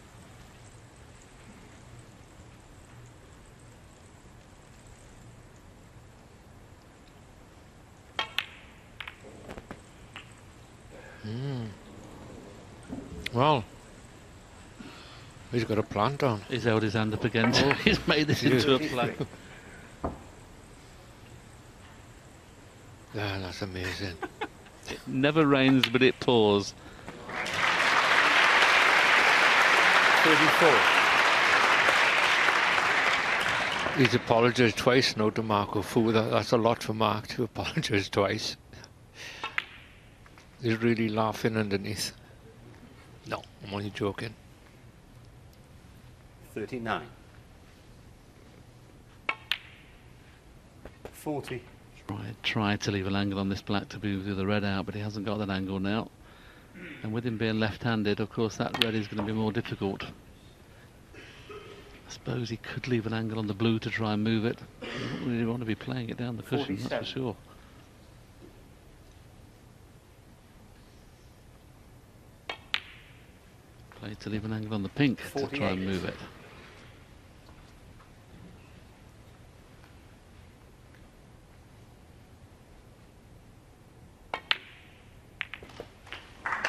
Well, he's got a plant on. He's held his hand up again. He's made this into a play. Yeah, that's amazing. It never rains, but it pours. 34. He's apologised twice now to Marco Fu. That's a lot for Mark to apologise twice. He's really laughing underneath. No, I'm only joking. 39. 40. Tried to leave an angle on this black to move the red out, but he hasn't got that angle now. And with him being left-handed, of course, that red is going to be more difficult. I suppose he could leave an angle on the blue to try and move it. He don't really want to be playing it down the cushion, 47. that's for sure. Played to leave an angle on the pink 48. to try and move it.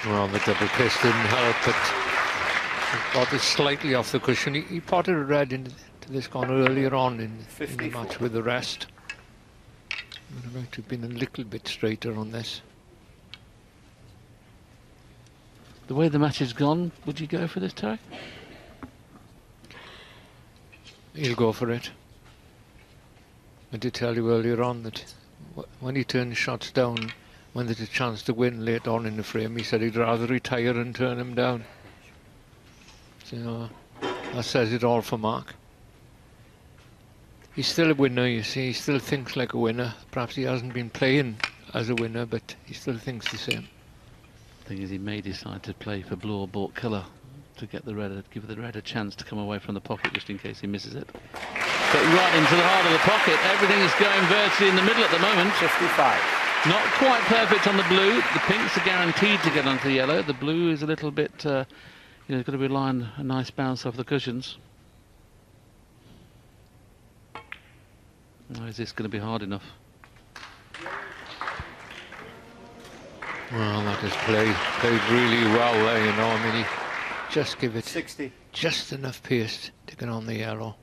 Well, the double kiss didn't help, but he got it slightly off the cushion. He potted a red into this corner earlier on in the match with the rest. Would have liked to have been a little bit straighter on this. The way the match has gone, would you go for this, Terry? He'll go for it. I did tell you earlier on that when he turns shots down, when there's a chance to win later on in the frame, he said he'd rather retire and turn him down. So that says it all for Mark. He's still a winner, you see. He still thinks like a winner. Perhaps he hasn't been playing as a winner, but he still thinks the same. Thing is, he may decide to play for blue or bought colour to get the red, give the red a chance to come away from the pocket just in case he misses it. But right into the heart of the pocket, everything is going virtually in the middle at the moment. 55. Not quite perfect on the blue. The pinks are guaranteed to get onto the yellow. The blue is a little bit, got to rely on a nice bounce off the cushions. Or is this going to be hard enough? Well, that is played really well there, you know. I mean, he just give it 60. just enough pace to get on the yellow.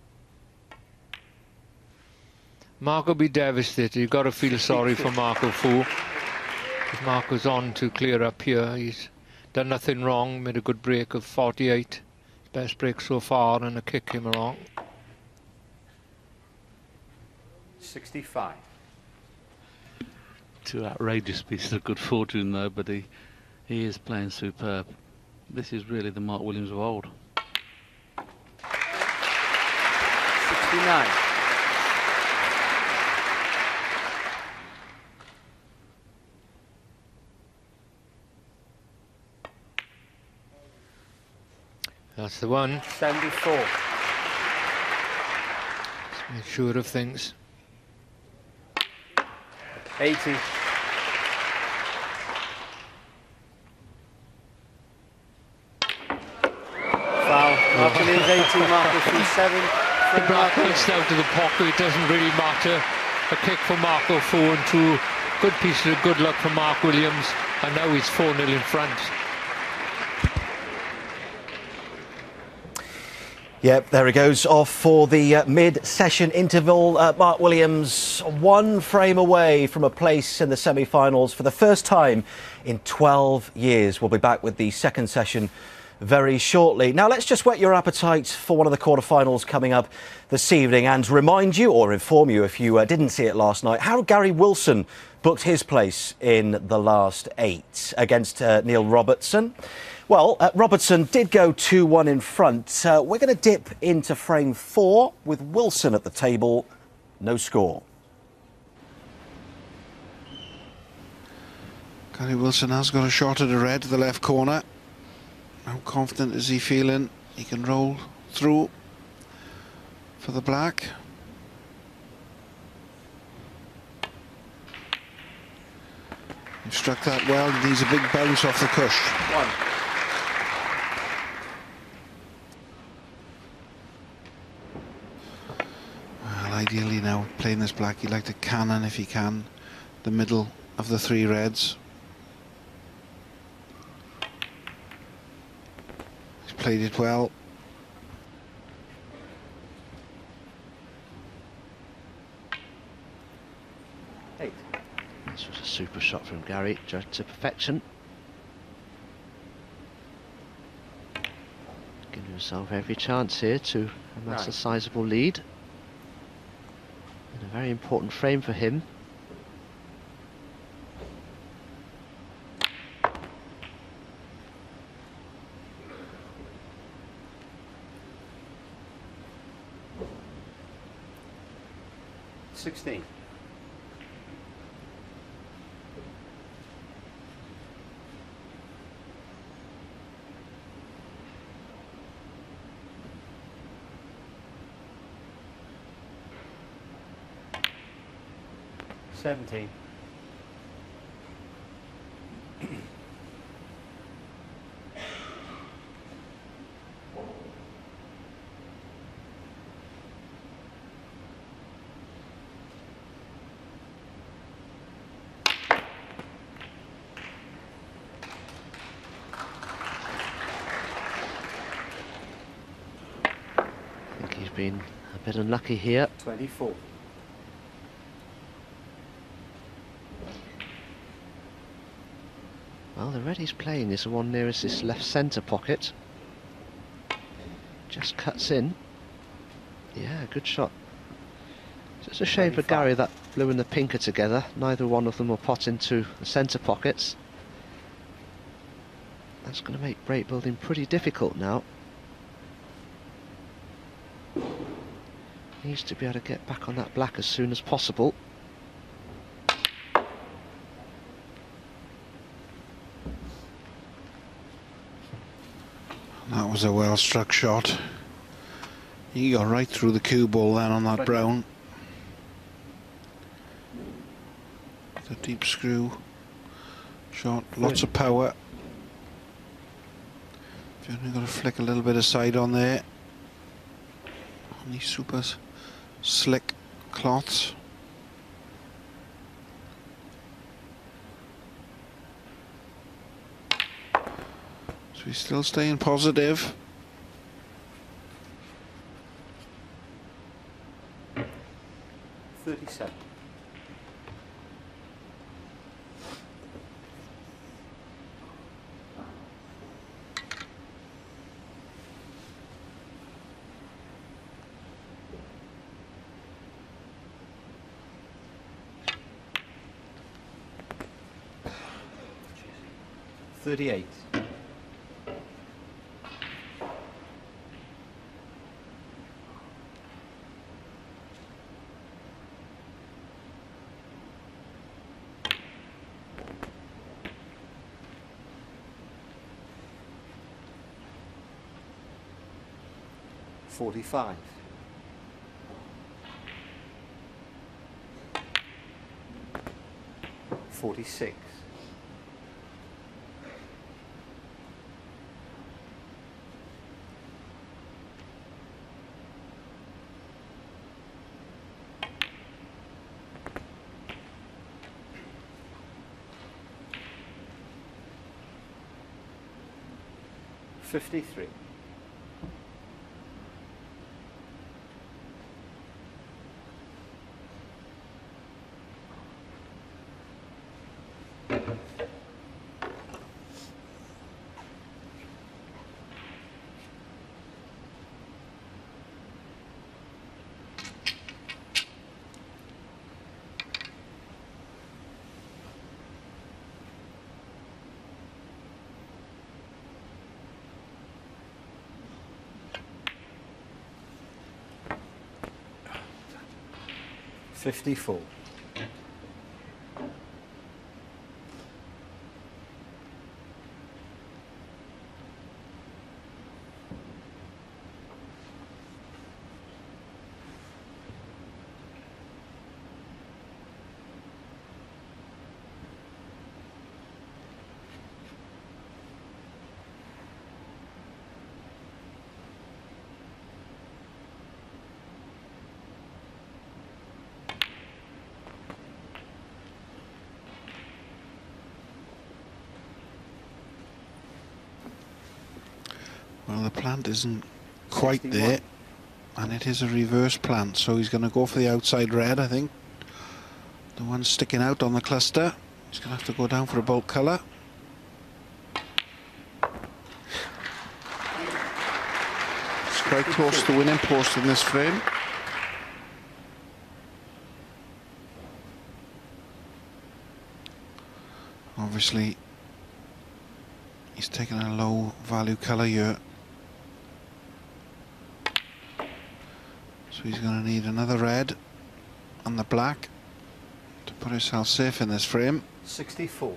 Mark will be devastated. You've got to feel sorry for Marco Fu. If Marco's on to clear up here, he's done nothing wrong, made a good break of 48. Best break so far, and a kick came along. 65. Two outrageous pieces of good fortune though, but he is playing superb. This is really the Mark Williams of old. 69. That's the one. 74. Just make sure of things. 80. Foul. Marco Williams 80, Marco Fu 7. The black gets out of the pocket, it doesn't really matter. A kick for Marco Fu and two good pieces of good luck for Mark Williams, and now he's 4-0 in front. Yep, there he goes off for the mid-session interval. Mark Williams 1 frame away from a place in the semi-finals for the first time in 12 years. We'll be back with the second session very shortly. Now let's just whet your appetite for one of the quarter-finals coming up this evening and remind you, or inform you if you didn't see it last night, how Gary Wilson booked his place in the last 8 against Neil Robertson. Well, Robertson did go 2-1 in front. We're going to dip into frame 4 with Wilson at the table. No score. Gary Wilson has got a shot at a red to the left corner. How confident is he feeling? He can roll through for the black. He struck that well. Needs a big bounce off the cush. 1. Well, ideally now, playing this black, he'd like to cannon if he can the middle of the 3 reds. He's played it well. This was a super shot from Gary, judged to perfection. Giving himself every chance here to amass a sizable lead. In a very important frame for him. $16. $17. I think he's been a bit unlucky here. 24. Well, the red he's playing is the one nearest this left centre pocket. Just cuts in. Yeah, good shot. It's a shame for Gary that blue and the pink are together. Neither one of them will pot into the centre pockets. That's going to make break building pretty difficult now. Needs to be able to get back on that black as soon as possible. That was a well struck shot. He got right through the cue ball then on that brown. The deep screw shot, lots of power. You've only got to flick a little bit of side on there. On these super slick cloths. So he's still staying positive. $37. $38. $45. $46. $53. 54. Well, the plant isn't quite 61. there, and it is a reverse plant, so he's going to go for the outside red, I think. The one sticking out on the cluster. He's going to have to go down for a bulk colour. It's quite close to winning post in this frame. Obviously, he's taking a low value colour here. So he's going to need another red and the black to put himself safe in this frame. 64.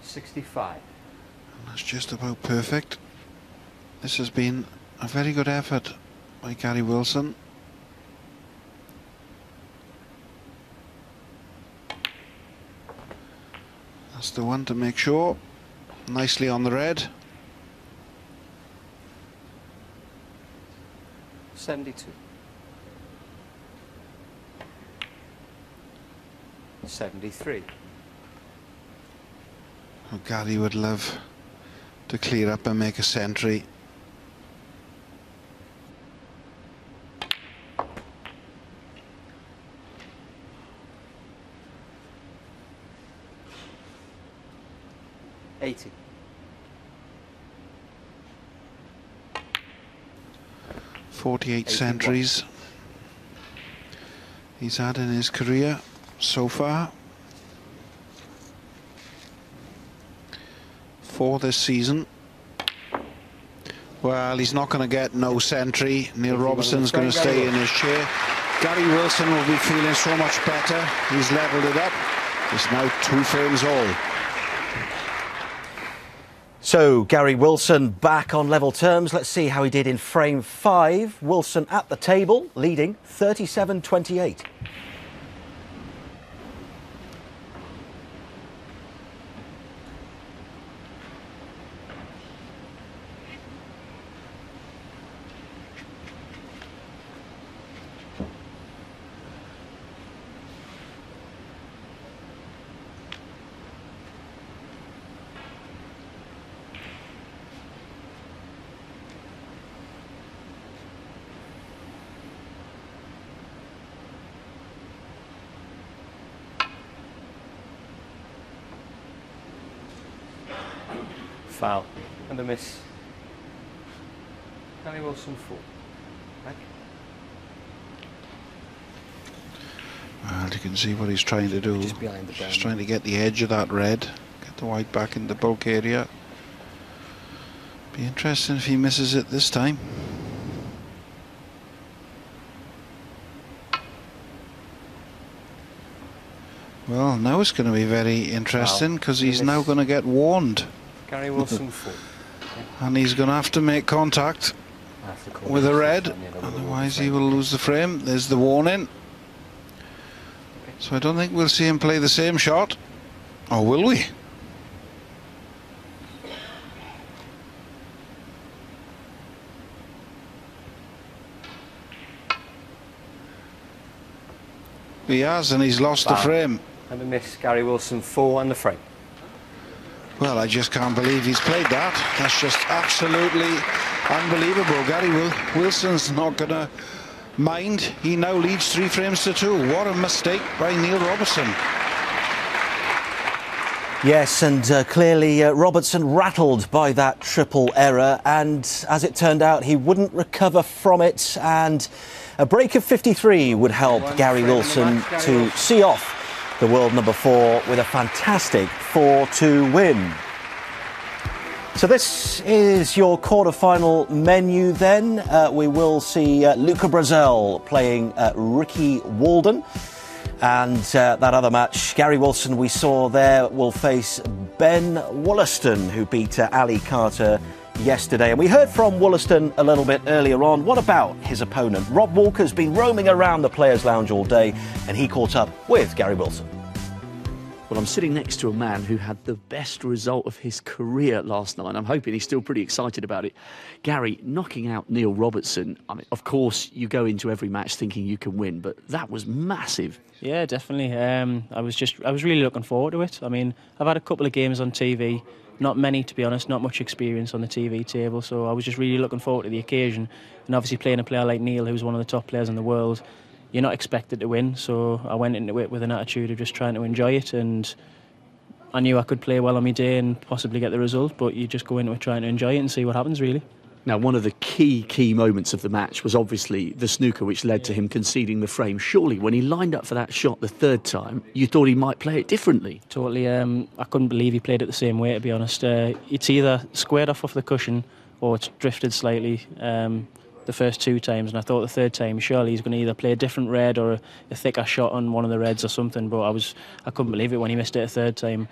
$65. And that's just about perfect. This has been a very good effort by Gary Wilson. That's the one to make sure. Nicely on the red. 72. 73. Oh, Gary would love to clear up and make a century. $80. 48 centuries he's had in his career so far. 4 this season. Well, he's not going to get no century. Neil Robertson's going to stay in his chair. Gary Wilson will be feeling so much better. He's levelled it up. It's now 2 frames all. So, Gary Wilson back on level terms. Let's see how he did in frame 5. Wilson at the table, leading 37-28. Foul. And a miss. Gary Wilson 4. Back. Well, you can see what he's trying to do. Just behind the He's trying to get the edge of that red, get the white back in the bulk area. Be interesting if he misses it this time. Well, now it's going to be very interesting because he's now going to get warned. Gary Wilson 4. And he's going to have to make contact with a red, otherwise he will lose the frame. There's the warning. So I don't think we'll see him play the same shot. Or will we? He has, and he's lost the frame. And a miss. Gary Wilson 4 and the frame. Well, I just can't believe he's played that. That's just absolutely unbelievable. Gary Wilson's not going to mind. He now leads 3 frames to 2. What a mistake by Neil Robertson. Yes, and clearly Robertson rattled by that triple error, and as it turned out, he wouldn't recover from it, and a break of 53 would help Gary Wilson to see off the world number 4 with a fantastic 4-2 win. So this is your quarter-final menu then. We will see Luca Brazil playing Ricky Walden. And that other match, Gary Wilson, we saw there, will face Ben Wollaston, who beat Ali Carter yesterday. And we heard from Wollaston a little bit earlier on. What about his opponent? Rob Walker's been roaming around the Players' Lounge all day, and he caught up with Gary Wilson. Well, I'm sitting next to a man who had the best result of his career last night. I'm hoping he's still pretty excited about it. Gary, knocking out Neil Robertson. I mean, of course, you go into every match thinking you can win, but that was massive. Yeah, definitely. I was really looking forward to it. I mean, I've had a couple of games on TV, not many to be honest, not much experience on the TV table, so I was just really looking forward to the occasion. And obviously playing a player like Neil, who's one of the top players in the world, you're not expected to win, so I went into it with an attitude of just trying to enjoy it, and I knew I could play well on my day and possibly get the result, but you just go into it trying to enjoy it and see what happens, really. Now, one of the key moments of the match was obviously the snooker, which led to him conceding the frame. Surely, when he lined up for that shot the third time, you thought he might play it differently. Totally. I couldn't believe he played it the same way, to be honest. It's either squared off the cushion or it's drifted slightly the first 2 times, and I thought the third time surely he's going to either play a different red or a thicker shot on one of the reds or something, but I couldn't believe it when he missed it a third time.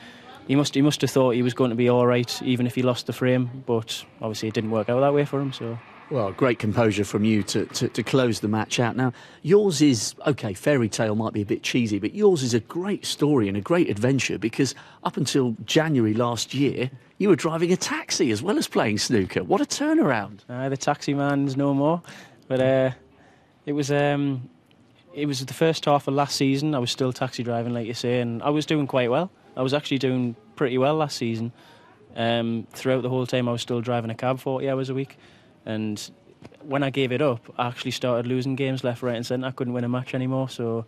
He must have thought he was going to be all right even if he lost the frame, but obviously it didn't work out that way for him. So well, great composure from you to close the match out. Now, yours is, OK, fairy tale might be a bit cheesy, but yours is a great story and a great adventure, because up until January last year, you were driving a taxi as well as playing snooker. What a turnaround. The taxi man's no more, but it was the first half of last season. I was still taxi driving, like you say, and I was doing quite well. I was actually doing pretty well last season. Throughout the whole time I was still driving a cab 40 hours a week, and when I gave it up I actually started losing games left, right and centre. I couldn't win a match anymore, so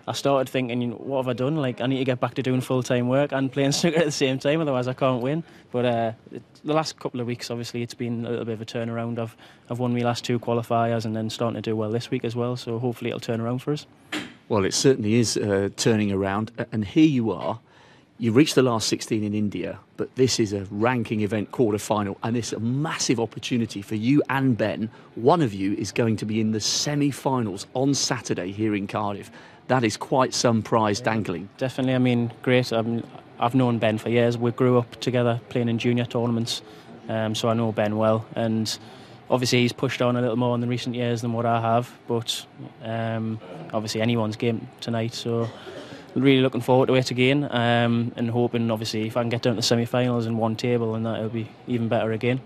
I started thinking, what have I done? Like, I need to get back to doing full-time work and playing snooker at the same time, otherwise I can't win. But the last couple of weeks, obviously, it's been a little bit of a turnaround. I've won my last 2 qualifiers and then starting to do well this week as well, so hopefully it'll turn around for us. Well, it certainly is turning around, and here you are. You reached the last 16 in India, but this is a ranking event quarter-final, and it's a massive opportunity for you and Ben. One of you is going to be in the semi-finals on Saturday here in Cardiff. That is quite some prize dangling. Definitely, I mean, great. I've known Ben for years. We grew up together playing in junior tournaments, so I know Ben well. And obviously he's pushed on a little more in the recent years than what I have, but obviously anyone's game tonight, so really looking forward to it again, and hoping, obviously, if I can get down to the semi-finals in one table, and that'll be even better again.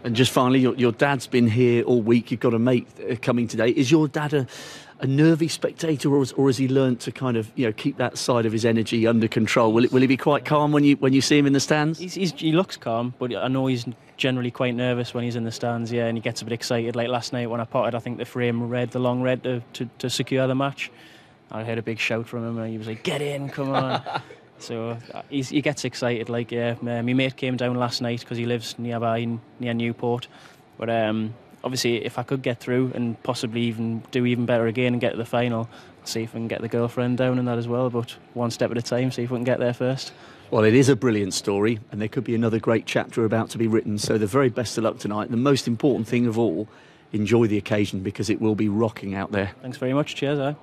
And just finally, your dad's been here all week. You've got a mate coming today. Is your dad a nervy spectator, or has he learnt to kind of keep that side of his energy under control? Will he be quite calm when you see him in the stands? He looks calm, but I know he's generally quite nervous when he's in the stands. Yeah, and he gets a bit excited. Like last night when I potted, I think the frame red, the long red, to secure the match. I heard a big shout from him, and he was like, "Get in, come on!" So he gets excited. Like, yeah, my mate came down last night because he lives nearby, near Newport. But obviously, if I could get through and possibly even do even better again and get to the final, see if we can get the girlfriend down in that as well. But one step at a time, see if we can get there first. Well, it is a brilliant story, and there could be another great chapter about to be written. So the very best of luck tonight. The most important thing of all, enjoy the occasion, because it will be rocking out there. Thanks very much. Cheers.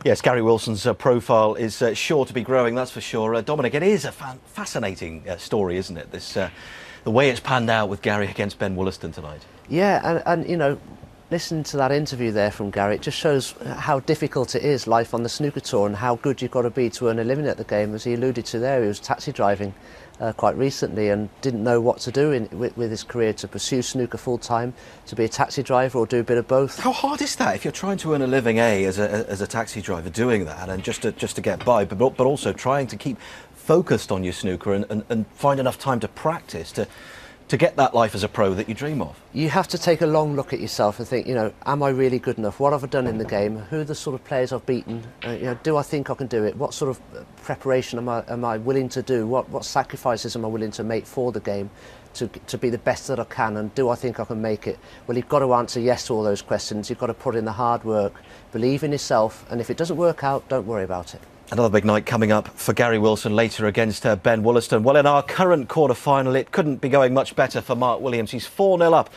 Yes, Gary Wilson's profile is sure to be growing, that's for sure. Dominic, it is a fascinating story, isn't it? This the way it's panned out with Gary against Ben Wollaston tonight. Yeah, and listening to that interview there from Gary, it just shows how difficult it is, life on the snooker tour, and how good you've got to be to earn a living at the game. As he alluded to there, he was taxi driving quite recently and didn't know what to do with his career, to pursue snooker full-time, to be a taxi driver, or do a bit of both. How hard is that if you're trying to earn a living, as a taxi driver, doing that, and just to get by, but also trying to keep focused on your snooker and find enough time to practice to get that life as a pro that you dream of? You have to take a long look at yourself and think, am I really good enough? What have I done in the game? Who are the sort of players I've beaten? Do I think I can do it? What sort of preparation am I willing to do? What sacrifices am I willing to make for the game to be the best that I can? And do I think I can make it? Well, you've got to answer yes to all those questions. You've got to put in the hard work, believe in yourself, and if it doesn't work out, don't worry about it. Another big night coming up for Gary Wilson later against Ben Wollaston. Well, in our current quarter-final, it couldn't be going much better for Mark Williams. He's 4-0 up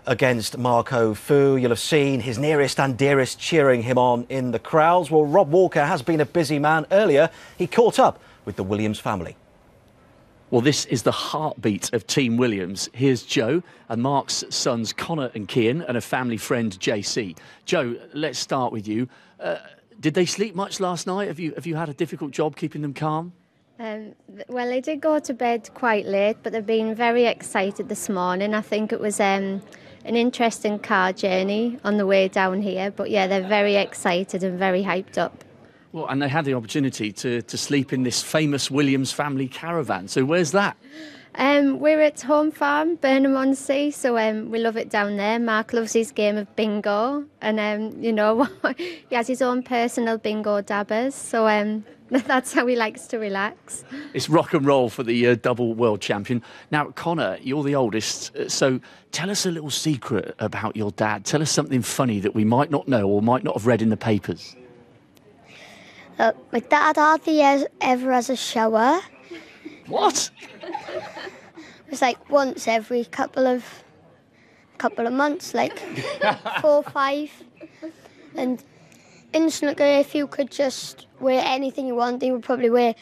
against Marco Fu. You'll have seen his nearest and dearest cheering him on in the crowds. Well, Rob Walker has been a busy man. Earlier, he caught up with the Williams family. Well, this is the heartbeat of Team Williams. Here's Joe and Mark's sons Connor and Cian and a family friend JC. Joe, let's start with you. Did they sleep much last night? Have you had a difficult job keeping them calm? Well, they did go to bed quite late, but they've been very excited this morning. I think it was an interesting car journey on the way down here. But yeah, they're very excited and very hyped up. Well, and they had the opportunity to sleep in this famous Williams family caravan. So where's that? We're at Home Farm, Burnham-on-Sea, so we love it down there. Mark loves his game of bingo, and you know, he has his own personal bingo dabbers, so that's how he likes to relax. It's rock and roll for the double world champion. Now, Connor, you're the oldest, so tell us a little secret about your dad. Tell us something funny that we might not know or might not have read in the papers. My dad hardly ever has a shower. What? It's like once every couple of months, like 4 or 5. And in snooker, if you could just wear anything you want, you would probably wear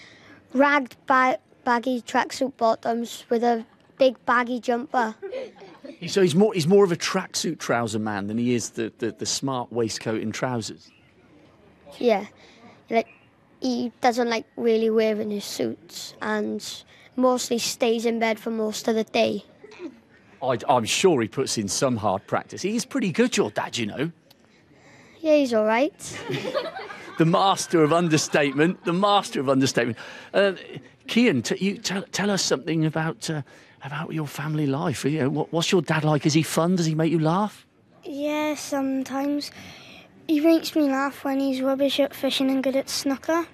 ragged baggy tracksuit bottoms with a big baggy jumper. So he's more of a tracksuit trouser man than he is the smart waistcoat and trousers. Yeah, like he doesn't like really wearing his suits and mostly stays in bed for most of the day. I'm sure he puts in some hard practice. He's pretty good, your dad, you know. Yeah, he's all right. The master of understatement. The master of understatement. Cian, tell us something about your family life. You know, what's your dad like? Is he fun? Does he make you laugh? Yeah, sometimes. He makes me laugh when he's rubbish at fishing and good at snooker.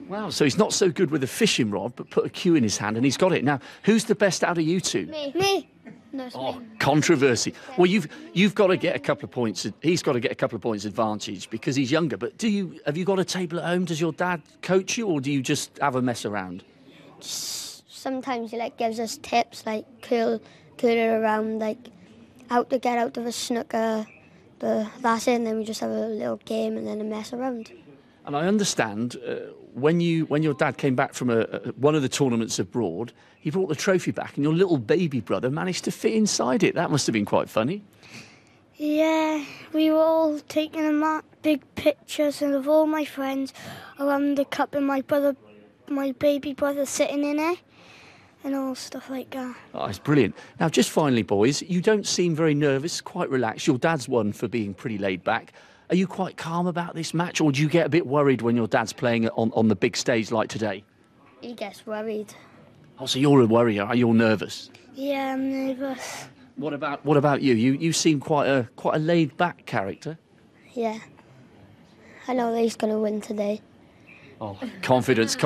Wow, so he's not so good with a fishing rod, but put a cue in his hand and he's got it. Now, who's the best out of you two? Me. No, it's me. Controversy. Well, you've got to get a couple of points. He's got to get a couple of points advantage because he's younger. But have you got a table at home? Does your dad coach you, or do you just have a mess around? Sometimes he gives us tips like curl it around, like how to get out of a snooker. That's it, and then we just have a little game and then a mess around. And I understand when your dad came back from one of the tournaments abroad, he brought the trophy back, and your little baby brother managed to fit inside it. That must have been quite funny. Yeah, we were all taking big pictures of all my friends around the cup, and my baby brother sitting in it, and all stuff like that. Oh, it's brilliant. Now, just finally, boys, you don't seem very nervous, quite relaxed. Your dad's won for being pretty laid back. Are you quite calm about this match, or do you get a bit worried when your dad's playing on the big stage like today? He gets worried. Oh, so you're a worrier. You're nervous. Yeah, I'm nervous. What about you? You seem quite a laid back character. Yeah. I know that he's going to win today. Oh, confidence.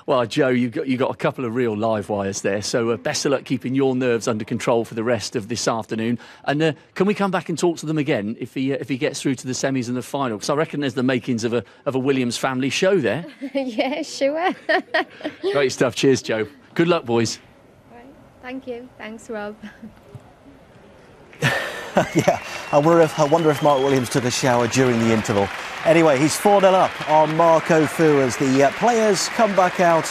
Well, Joe, you got a couple of real live wires there. So best of luck keeping your nerves under control for the rest of this afternoon. And can we come back and talk to them again if he gets through to the semis and the final? Because I reckon there's the makings of a Williams family show there. Yeah, sure. Great stuff. Cheers, Joe. Good luck, boys. Right. Thank you. Thanks, Rob. Yeah, I wonder if Mark Williams took a shower during the interval. Anyway, he's 4-0 up on Marco Fu as the players come back out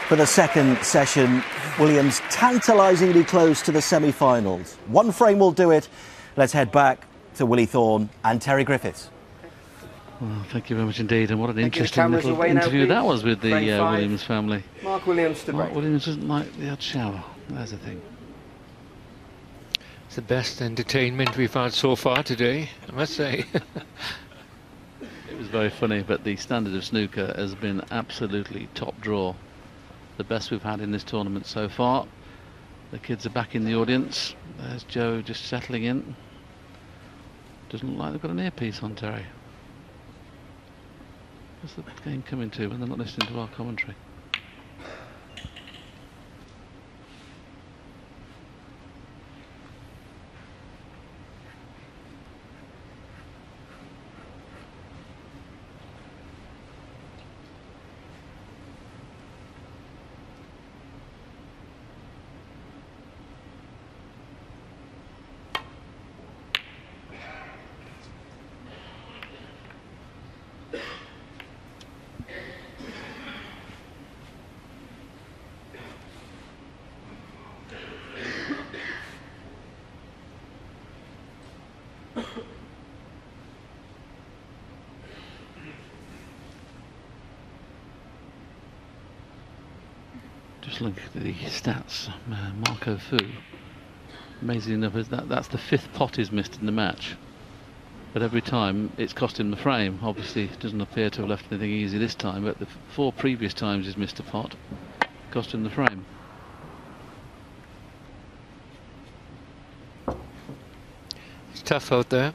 for the second session. Williams tantalisingly close to the semi-finals. One frame will do it. Let's head back to Willie Thorne and Terry Griffiths. Well, thank you very much indeed, and what an interesting little interview that was with the Williams family. Mark Williams to break. Mark Williams doesn't like the odd shower. There's the thing. It's the best entertainment we've had so far today, I must say. It was very funny, but the standard of snooker has been absolutely top draw. The best we've had in this tournament so far. The kids are back in the audience. There's Joe just settling in. Doesn't look like they've got an earpiece on, Terry. What's the game coming to when they're not listening to our commentary? Just look at the stats. Marco Fu, amazing enough, that's the 5th pot he's missed in the match. But every time it's cost him the frame. Obviously, it doesn't appear to have left anything easy this time, but the 4 previous times he's missed a pot, cost him the frame. It's tough out there.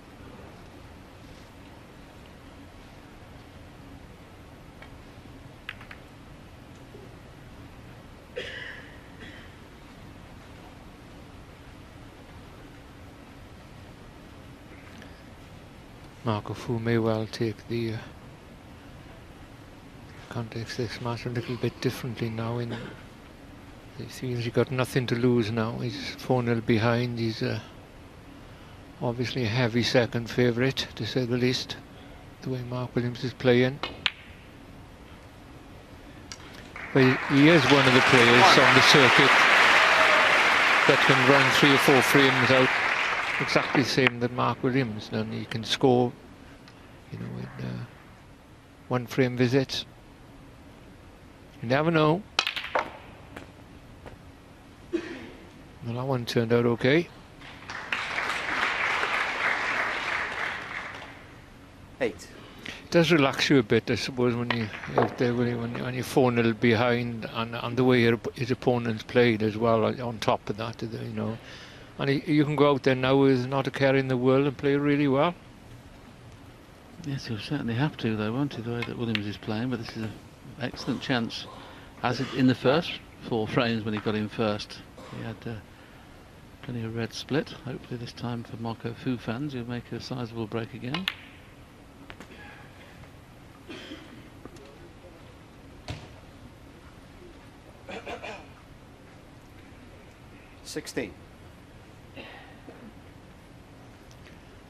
Marco Fu may well take the context of this match a little bit differently now. He feels he's got nothing to lose now. He's 4-0 behind. He's obviously a heavy second favourite, to say the least, the way Mark Williams is playing. But he is one of the players on the circuit that can run 3 or 4 frames out exactly the same that Mark Williams, and he can score, you know, in 1 frame visits. You never know. Well, that one turned out okay. 8. It does relax you a bit, I suppose, when you're out there, when you're 4-0 behind, and the way his opponents played as well. On top of that, you know. And you can go out there now with not a care in the world and play really well. Yes, he'll certainly have to, though, won't he, the way that Williams is playing. But this is an excellent chance. As in the first 4 frames when he got in first, he had plenty of red split. Hopefully this time for Marco Fu fans, he'll make a sizable break again.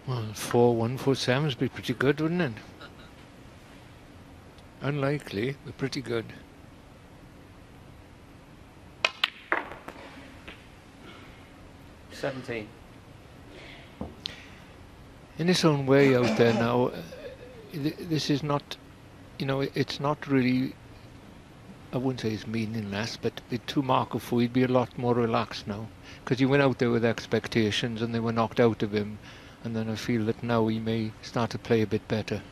Well, 4-1, 4-7 would be pretty good, wouldn't it? Unlikely, but pretty good. In its own way out there now, this is not, you know, it's not really, I wouldn't say it's meaningless, but to Marco Fu, he'd be a lot more relaxed now, because he went out there with expectations and they were knocked out of him, and then I feel that now he may start to play a bit better.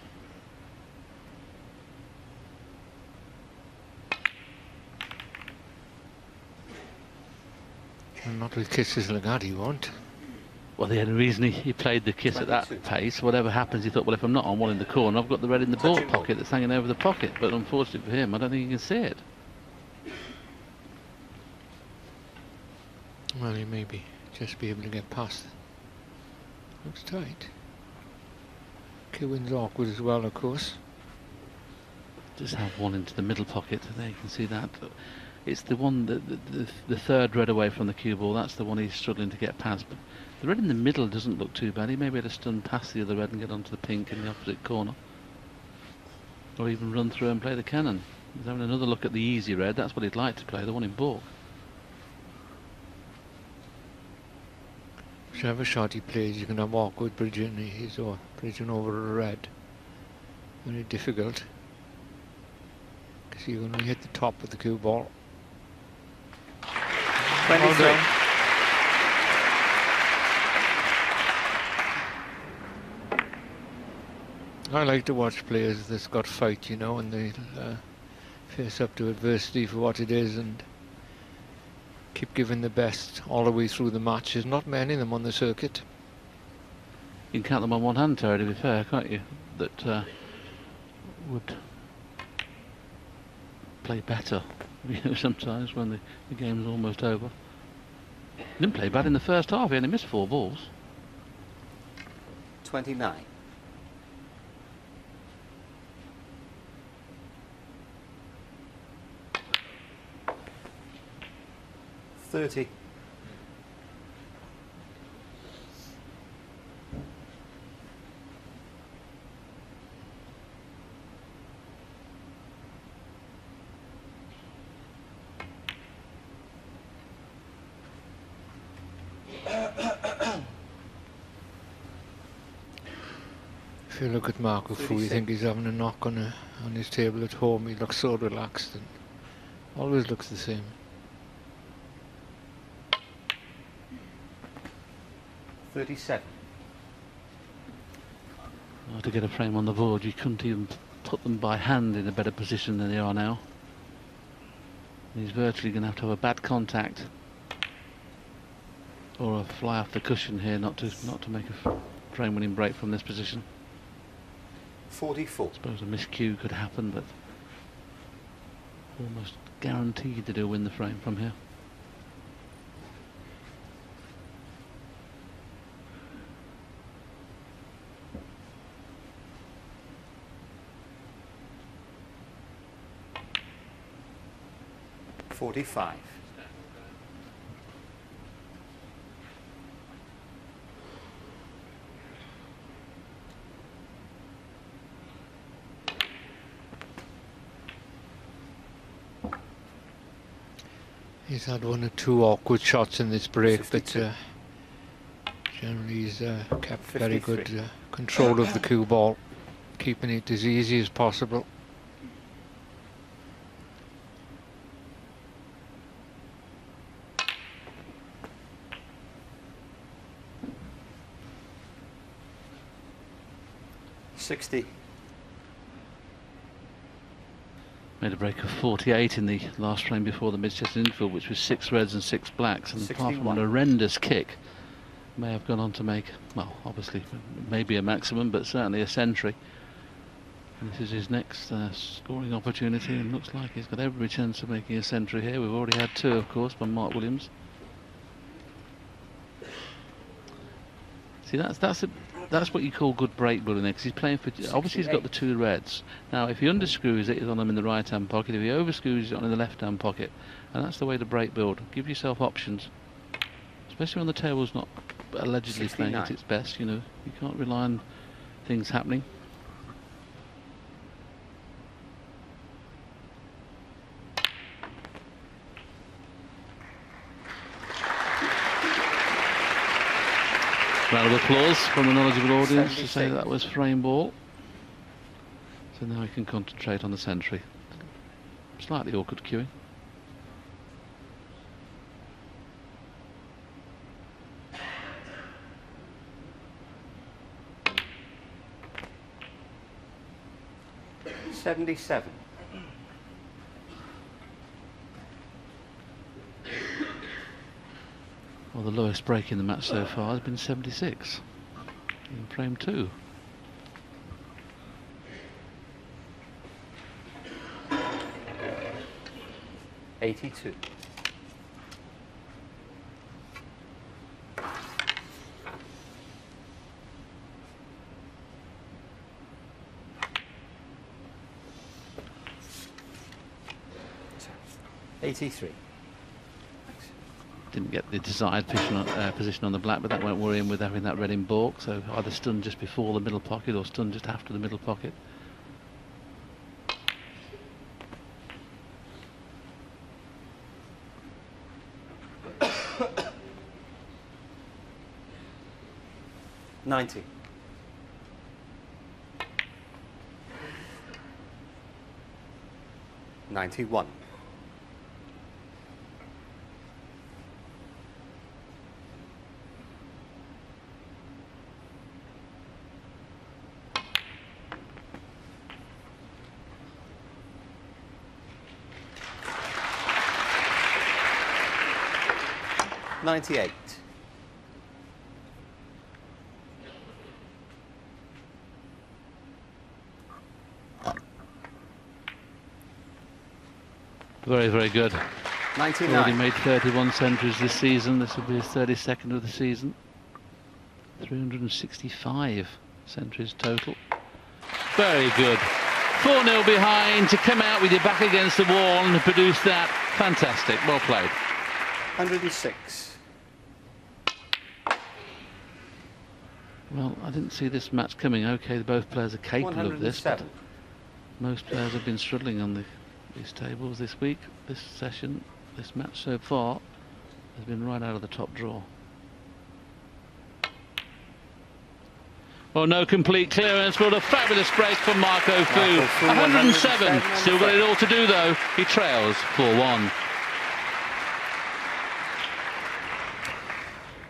And not with kisses like that, he won't. Well, the only reason he played the kiss at that pace, whatever happens, he thought, well, if I'm not on one in the corner, I've got the red in the board pocket that's hanging over the pocket. But unfortunately for him, I don't think he can see it. Well, he may just be able to get past. Looks tight. Kewin's awkward as well, of course. Just have one into the middle pocket. There you can see that. It's the one, the 3rd red away from the cue ball. That's the one he's struggling to get past. But the red in the middle doesn't look too bad. He may be able to stun past the other red and get onto the pink in the opposite corner. Or even run through and play the cannon. He's having another look at the easy red. That's what he'd like to play, the one in baulk. Whichever shot he plays, you can have awkward bridging. He's bridging over a red. Very difficult. Because you're going to hit the top of the cue ball. 23. I like to watch players that's got fight, you know, and they face up to adversity for what it is and keep giving the best all the way through the match. There's not many of them on the circuit. You can count them on one hand, Terry, to be fair, can't you? That would play better, you know, sometimes when the game's almost over. He didn't play bad in the first half, he only missed 4 balls. 29. $30. If you look at Marco Fu, you think he's having a knock on his table at home. He looks so relaxed and always looks the same. 37. Well, to get a frame on the board, you couldn't even put them by hand in a better position than they are now. He's virtually going to have a bad contact or a fly off the cushion here not to make a frame winning break from this position. 44. I suppose a miscue could happen, but almost guaranteed that he'll win the frame from here. $45. He's had one or two awkward shots in this break, but generally he's kept very good control of the cue ball, keeping it as easy as possible. $60. Made a break of 48 in the last frame before the mid-chest infield, which was 6 reds and 6 blacks, and apart from an horrendous kick, may have gone on to make, well, obviously maybe a maximum, but certainly a century. And this is his next scoring opportunity, and looks like he's got every chance of making a century here. We've already had 2, of course, by Mark Williams. See, that's what you call good break building, because he's playing for, obviously he's got the 2 reds. Now if he underscrews it, he's on them in the right hand pocket. If he overscrews, he's on in the left hand pocket, and that's the way to break build. Give yourself options, especially when the table's not allegedly 69. playing at its best. You know, you can't rely on things happening. Round of applause from the knowledgeable audience to say that was frame ball. So now we can concentrate on the century. Slightly awkward cueing. $77. Well, the lowest break in the match so far has been 76 in frame 2. $82. $83. Didn't get the desired position on the black, but that won't worry him with having that red in baulk. So either stun just before the middle pocket or stun just after the middle pocket. $90. $91. $98. Very, very good. 99. Already made 31 centuries this season. This will be his 32nd of the season. 365 centuries total. Very good. 4-0 behind to come out with your back against the wall and produce that. Fantastic. Well played. 106. Well, I didn't see this match coming. Okay, both players are capable of this, but 107. most players have been struggling on these tables this week. This session, this match so far, has been right out of the top draw. Well, no complete clearance, but a fabulous break from Marco Fu. 107. Still got it all to do, though. He trails 4-1.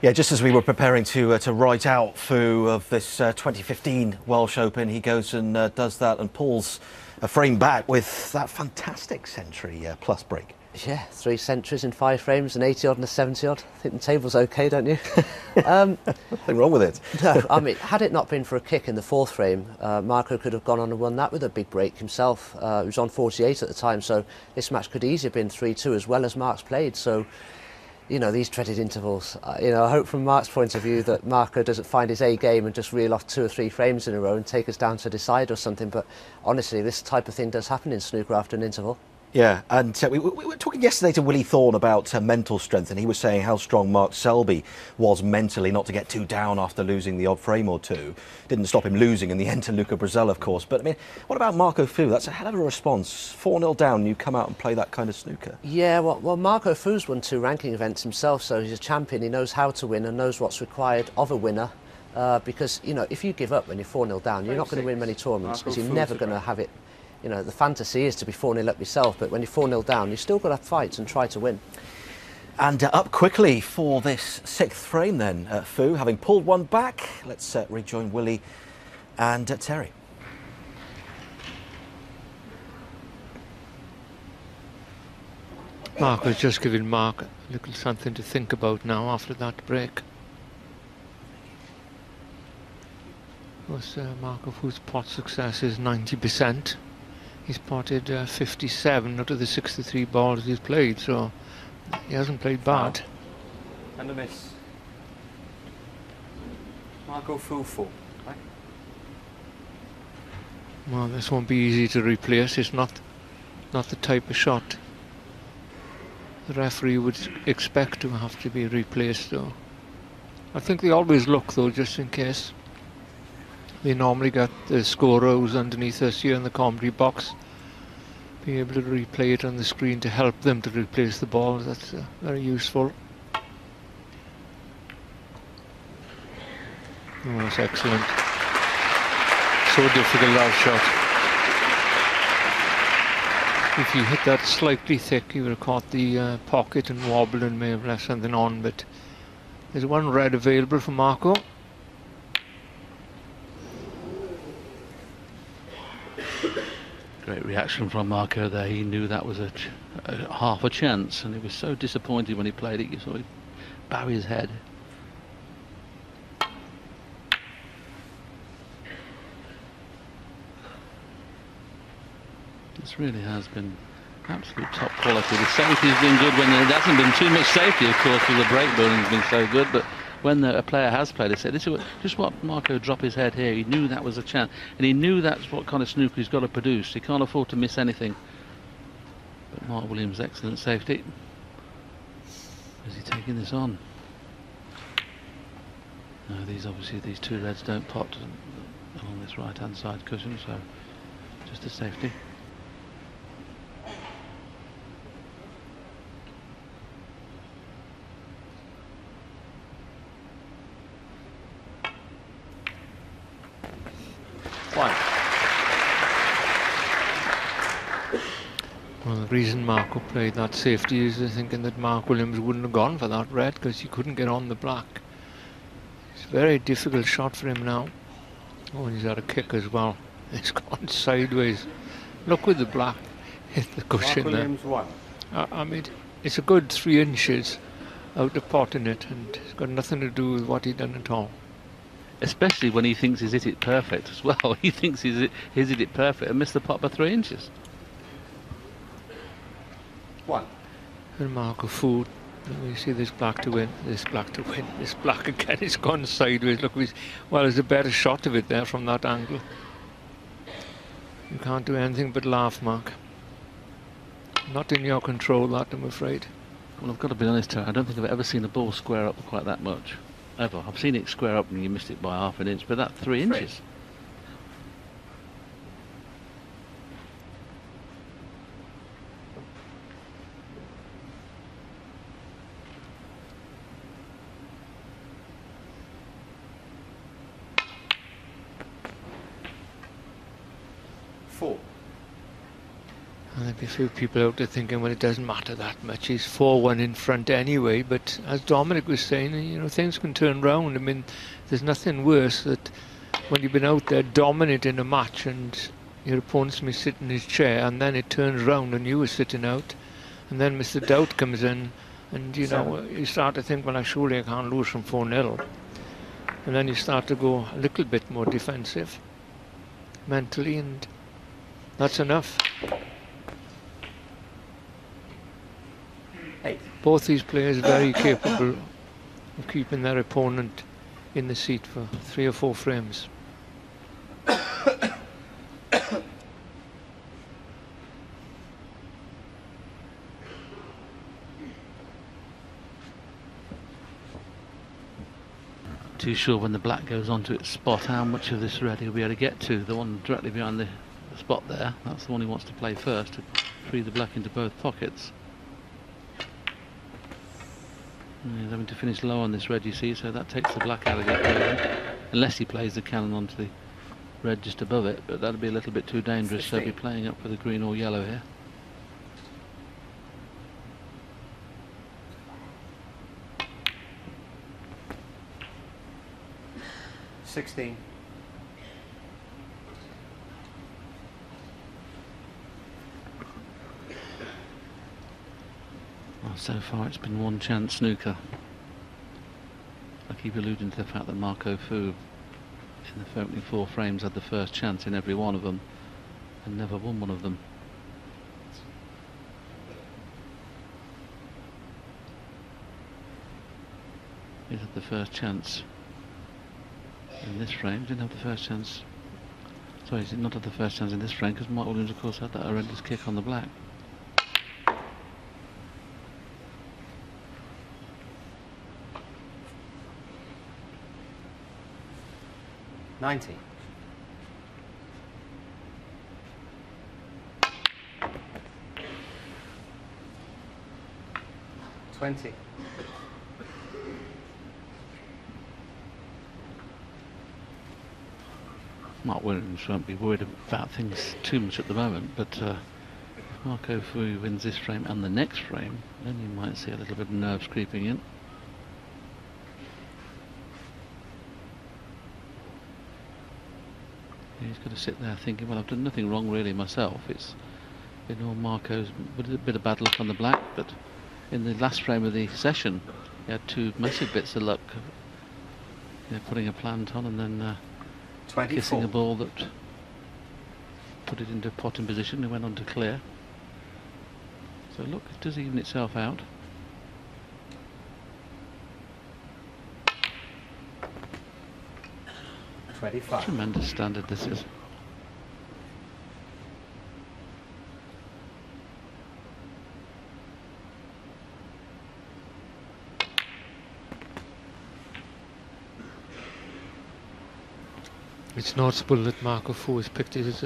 Yeah, just as we were preparing to write out Fu of this 2015 Welsh Open, he goes and does that and pulls a frame back with that fantastic century plus break. Yeah, 3 centuries in 5 frames, an 80 odd and a 70 odd. I think the table's okay, don't you? Nothing wrong with it. No, I mean, had it not been for a kick in the 4th frame, Marco could have gone on and won that with a big break himself. He was on 48 at the time, so this match could easily have been 3-2 as well as Mark's played. So, you know, these dreaded intervals. You know, I hope from Mark's point of view that Marco doesn't find his A game and just reel off 2 or 3 frames in a row and take us down to a decider or something. But honestly, this type of thing does happen in snooker after an interval. Yeah, and we were talking yesterday to Willie Thorne about mental strength, and he was saying how strong Mark Selby was mentally not to get too down after losing the odd frame or two. Didn't stop him losing in the end to Luca Brazil, of course. But, I mean, what about Marco Fu? That's a hell of a response. 4-0 down, you come out and play that kind of snooker. Yeah, well, Marco Fu's won 2 ranking events himself, so he's a champion. He knows how to win and knows what's required of a winner. Because, you know, if you give up when you're 4-0 down, you're not going to win many tournaments because you're never going to have it. You know, the fantasy is to be 4-0 up yourself, but when you're 4-0 down, you've still got to fight and try to win. And up quickly for this 6th frame then, Fu, having pulled one back. Let's rejoin Willie and Terry. Mark was just giving Mark a little something to think about now after that break. Of course, Marco Fu's pot success is 90%. He's potted 57 out of the 63 balls he's played, so he hasn't played bad. And a miss. Marco Fu 4. Right? Well, this won't be easy to replace. It's not the type of shot the referee would expect to have to be replaced, though. I think they always look, though, just in case. They normally get the scorer who's underneath us here in the commentary box, be able to replay it on the screen to help them to replace the ball. That's very useful. Oh, that's excellent. So difficult, that shot. If you hit that slightly thick, you would have caught the pocket and wobbled and may have left something on, but there's one red available for Marco. Great reaction from Marco there. He knew that was a half a chance, and he was so disappointed when he played it. You saw him bow his head. This really has been absolute top quality. The safety's been good when there hasn't been too much safety, of course, because the break building's been so good, but when a player has played, they said, this is just what Marco dropped his head here. He knew that was a chance, and he knew that's what kind of snooker he's got to produce. He can't afford to miss anything. But Mark Williams, excellent safety. Is he taking this on? No, obviously these 2 reds don't pot along this right-hand side cushion, so just a safety. Well, the reason Marco played that safety is thinking that Mark Williams wouldn't have gone for that red because he couldn't get on the black. It's a very difficult shot for him now. Oh, and he's had a kick as well. It's gone sideways. Look with the black hit the cushion there. Williams 1. I mean, it's a good 3 inches out of pot in it, and it's got nothing to do with what he done at all. Especially when he thinks he's hit it perfect as well. He thinks he's hit it perfect and missed the pot by 3 inches. 1. And Marco Fu, you see this black to win, this black to win, this black again, it's gone sideways. Look, well, there's a better shot of it there from that angle. You can't do anything but laugh, Mark. Not in your control, that, I'm afraid. Well, I've got to be honest, Terry, I don't think I've ever seen a ball square up quite that much. Ever. I've seen it square up and you missed it by half an inch, but that 3 inches. there'll be a few people out there thinking, well, it doesn't matter that much. He's 4-1 in front anyway. But as Dominic was saying, you know, things can turn round. I mean, there's nothing worse that when you've been out there dominating a match and your opponent's may sit in his chair, and then it turns round and you were sitting out, and then Mr. Doubt comes in, and you know, you start to think, well, surely I can't lose from 4-0. And then you start to go a little bit more defensive mentally, and that's enough. Both these players very capable of keeping their opponent in the seat for 3 or 4 frames. Too sure when the black goes onto its spot how much of this red he'll be able to get to. The one directly behind the spot there, that's the one he wants to play first, to free the black into both pockets. And he's having to finish low on this red, you see, so that takes the black out of the equation, unless he plays the cannon onto the red just above it, but that'd be a little bit too dangerous, so he'll be playing up for the green or yellow here. Well, so far it's been one chance snooker. I keep alluding to the fact that Marco Fu in the opening 4 frames had the first chance in every one of them and never won one of them. He's had the first chance in this frame, didn't have the first chance. Sorry, he did not have the first chance in this frame because Mark Williams, of course, had that horrendous kick on the black. $90. $20. Mark Williams won't be worried about things too much at the moment, but if Marco Fu wins this frame and the next frame, then you might see a little bit of nerves creeping in. He's got to sit there thinking, well, I've done nothing wrong really myself. It's been all Marco's, but a bit of bad luck on the black, but in the last frame of the session, he had 2 massive bits of luck. You know, putting a plant on and then kissing a ball that put it into potting position and went on to clear. So look, it does even itself out. Tremendous standard this is. It's noticeable that Marco Fu has picked his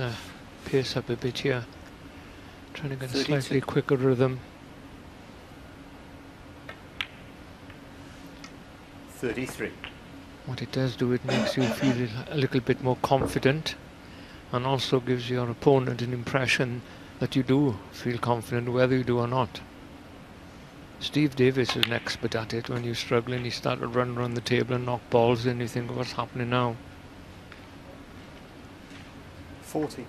pace up a bit here, trying to get a slightly quicker rhythm. 33. What it does do, it makes you feel a little bit more confident, and also gives your opponent an impression that you do feel confident whether you do or not. Steve Davis is an expert at it. When you're struggling, he started to run around the table and knock balls in, you think, what's happening now? 40.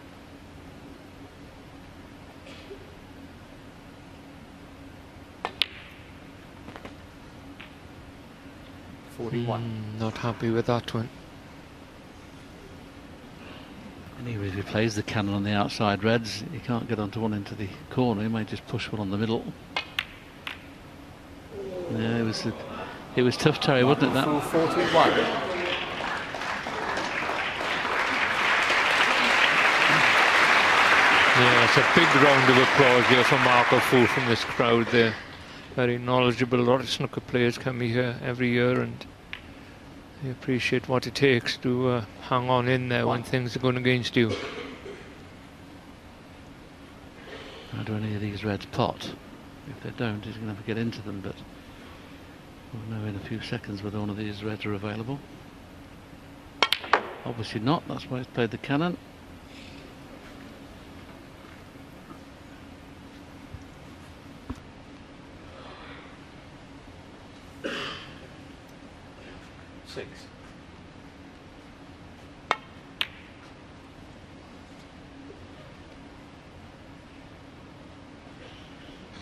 Not happy with that one. Anyway, if he plays the cannon on the outside reds, he can't get onto one into the corner. He may just push one on the middle. Yeah, it was tough, Terry, wasn't it? That 41. Yeah, it's a big round of applause here for Marco Fu from this crowd there. Very knowledgeable. A lot of snooker players come here every year, and they appreciate what it takes to hang on in there when things are going against you. How do any of these reds pot? If they don't, he's going to have to get into them, but we'll know in a few seconds whether one of these reds are available. Obviously not, that's why he's played the cannon. 6.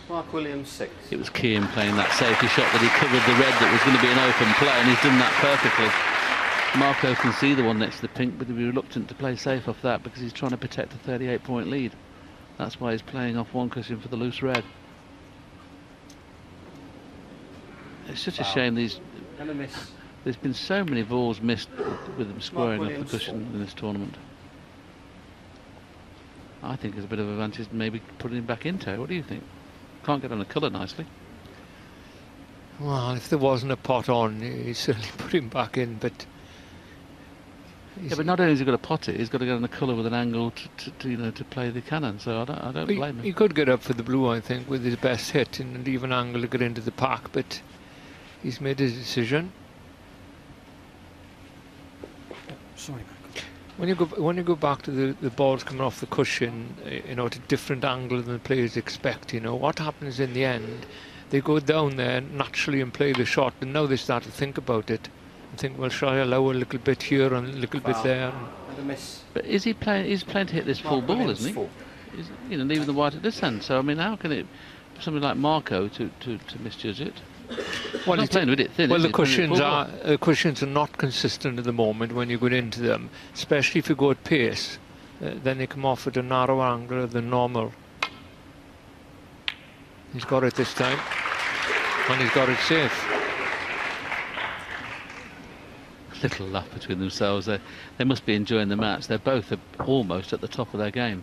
Mark Williams 6. It was key in playing that safety shot that he covered the red that was going to be an open play, and he's done that perfectly. Marco can see the one next to the pink, but he'll be reluctant to play safe off that because he's trying to protect a 38-point lead. That's why he's playing off one cushion for the loose red. It's such a shame these. And a miss. There's been so many balls missed with them squaring off the cushion in this tournament. I think there's a bit of advantage maybe putting him back into. What do you think? Can't get on a colour nicely. Well, if there wasn't a pot on, he'd certainly put him back in, but... Yeah, but not only has he got to pot it, he's got to get on a colour with an angle to you know, to play the cannon, so I don't blame him. He could get up for the blue, I think, with his best hit and leave an angle to get into the pack, but he's made his decision. Sorry, Michael. When you go back to the balls coming off the cushion, you know, at a different angle than the players expect, you know, what happens in the end? They go down there naturally and play the shot, and now they start to think about it and think, well, shall I allow a little bit here and a little bit there? And a miss. But is he playing? He's playing to hit this full ball, isn't he? He's, you know, leaving the white at this end. So I mean, how can it somebody like Marco to misjudge it? Well, he's playing with it thin. Well, the cushions are not consistent at the moment when you go into them, especially if you go at pace. Then they come off at a narrower angle than normal. He's got it this time, and he's got it safe. Little laugh between themselves. They must be enjoying the match. They're both almost at the top of their game.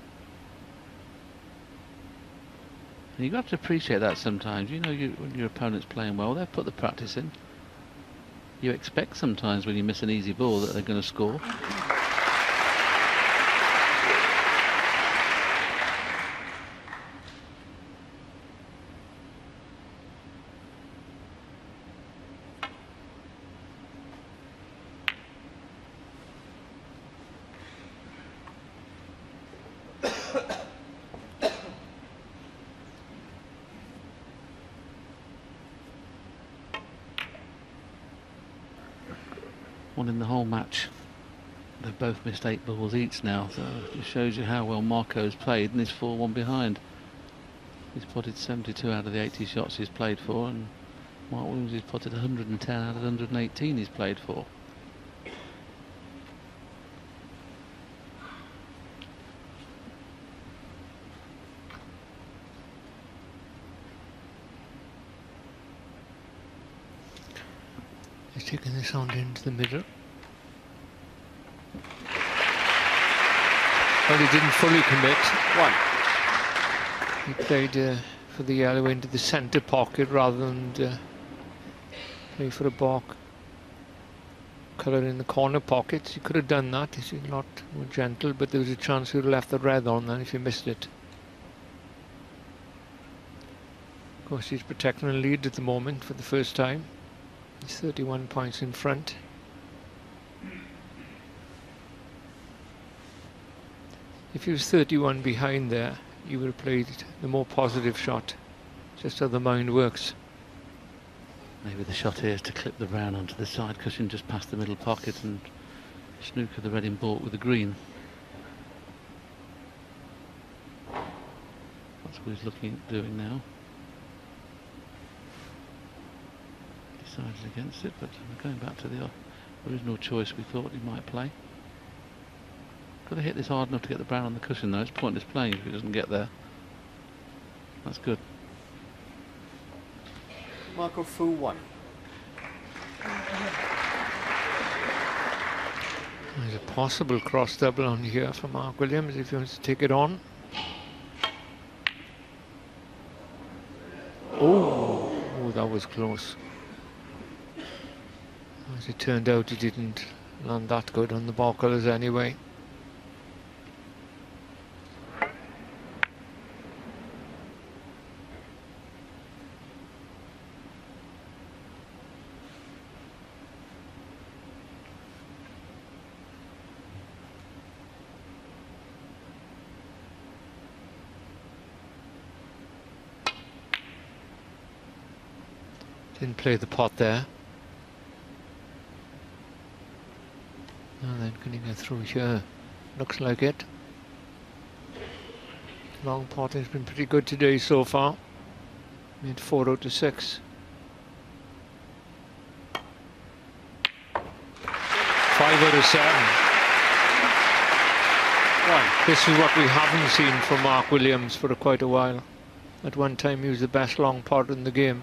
And you've got to appreciate that sometimes. You know, when your opponent's playing well, they've put the practice in. You expect sometimes when you miss an easy ball that they're going to score. One in the whole match. They've both missed 8 balls each now, so it just shows you how well Marco's played, and he's 4-1 behind. He's potted 72 out of the 80 shots he's played for, and Mark Williams has potted 110 out of 118 he's played for. He's taking this on into the middle. Well, he didn't fully commit. 1. He played for the yellow into the centre pocket rather than play for a balk colour in the corner pockets. He could have done that. He's a lot more gentle, but there was a chance he would have left the red on then if he missed it. Of course, he's protecting a lead at the moment for the first time. He's 31 points in front. If he was 31 behind there, he would have played the more positive shot. Just how the mind works. Maybe the shot here is to clip the brown onto the side cushion just past the middle pocket and snooker the red in baulk with the green. That's what he's looking at doing now. Decided against it, but going back to the original choice we thought he might play. Got to hit this hard enough to get the brown on the cushion though. It's pointless playing if he doesn't get there. That's good. Marco Fu 1. There's a possible cross double on here for Mark Williams if he wants to take it on. Oh, that was close. As it turned out, he didn't land that good on the ball colours anyway. Didn't play the pot there. And then can he get through here? Looks like it. Long pot has been pretty good today so far. Made 4 out of 6. 5 out of 7. This is what we haven't seen from Mark Williams for quite a while. At one time he was the best long pot in the game.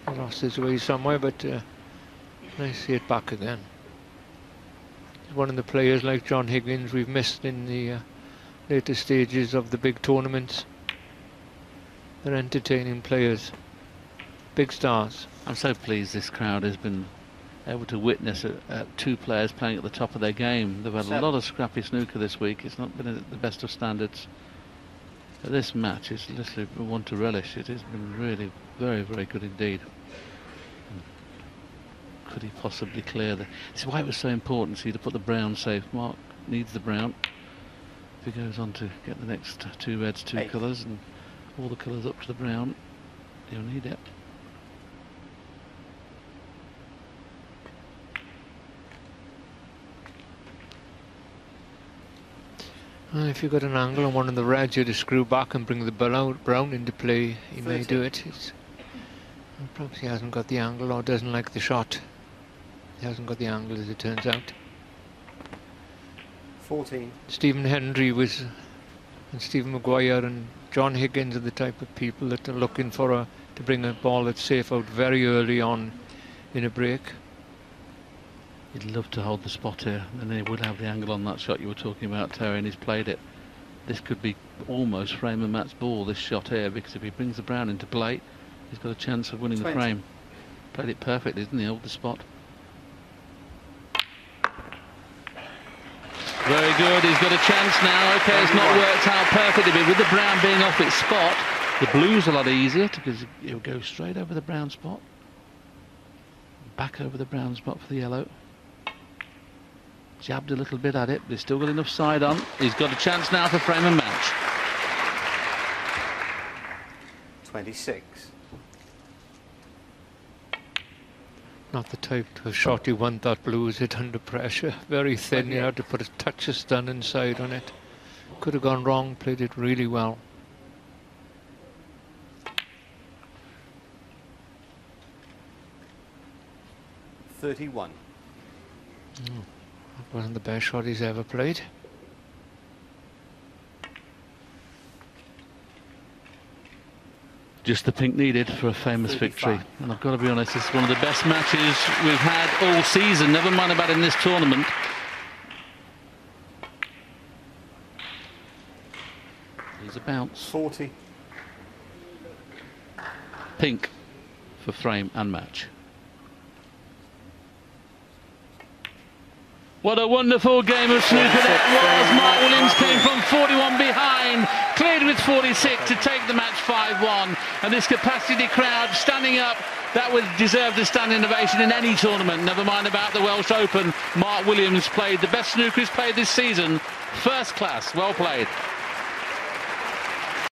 He lost his way somewhere, but nice to see it back again. He's one of the players like John Higgins we've missed in the later stages of the big tournaments. They're entertaining players, big stars. I'm so pleased this crowd has been able to witness two players playing at the top of their game. They've had a lot of scrappy snooker this week. It's not been at the best of standards. But this match is literally one to relish. It has been really very, very good indeed. Could he possibly clear the... This is why it was so important to put the brown safe. Mark needs the brown. If he goes on to get the next 2 reds, 2 colours, and all the colours up to the brown, he'll need it. Well, if you've got an angle on one of the reds, you just screw back and bring the brown into play. He may do it. Perhaps he hasn't got the angle or doesn't like the shot. He hasn't got the angle, as it turns out. 14. Stephen Hendry and Stephen Maguire and John Higgins are the type of people that are looking for to bring a ball that's safe out very early on in a break. He'd love to hold the spot here, and he would have the angle on that shot you were talking about, Terry, and he's played it. This could be almost frame and match ball, this shot here, because if he brings the brown into play, he's got a chance of winning 20. the frame. Played it perfectly, didn't he? Hold the spot. Very good, he's got a chance now. Okay, it's not worked out perfectly, but with the brown being off its spot, the blue's a lot easier because it'll go straight over the brown spot. Back over the brown spot for the yellow. Jabbed a little bit at it, but he's still got enough side on. He's got a chance now for frame and match. 26. Not the type of shot you want that blue, is it, under pressure? Very thin, you had to put a touch of stun inside on it. Could have gone wrong, played it really well. $31. That wasn't the best shot he's ever played. Just the pink needed for a famous 35. Victory. And I've got to be honest, it's one of the best matches we've had all season, never mind about in this tournament. Here's a bounce. 40. Pink for frame and match. What a wonderful game of snooker that was. Mark Williams came from 41 behind, cleared with 46 to take the match 5-1. And this capacity crowd standing up, that would deserve a standing ovation in any tournament, never mind about the Welsh Open. Mark Williams played the best snooker he's played this season. First class, well played.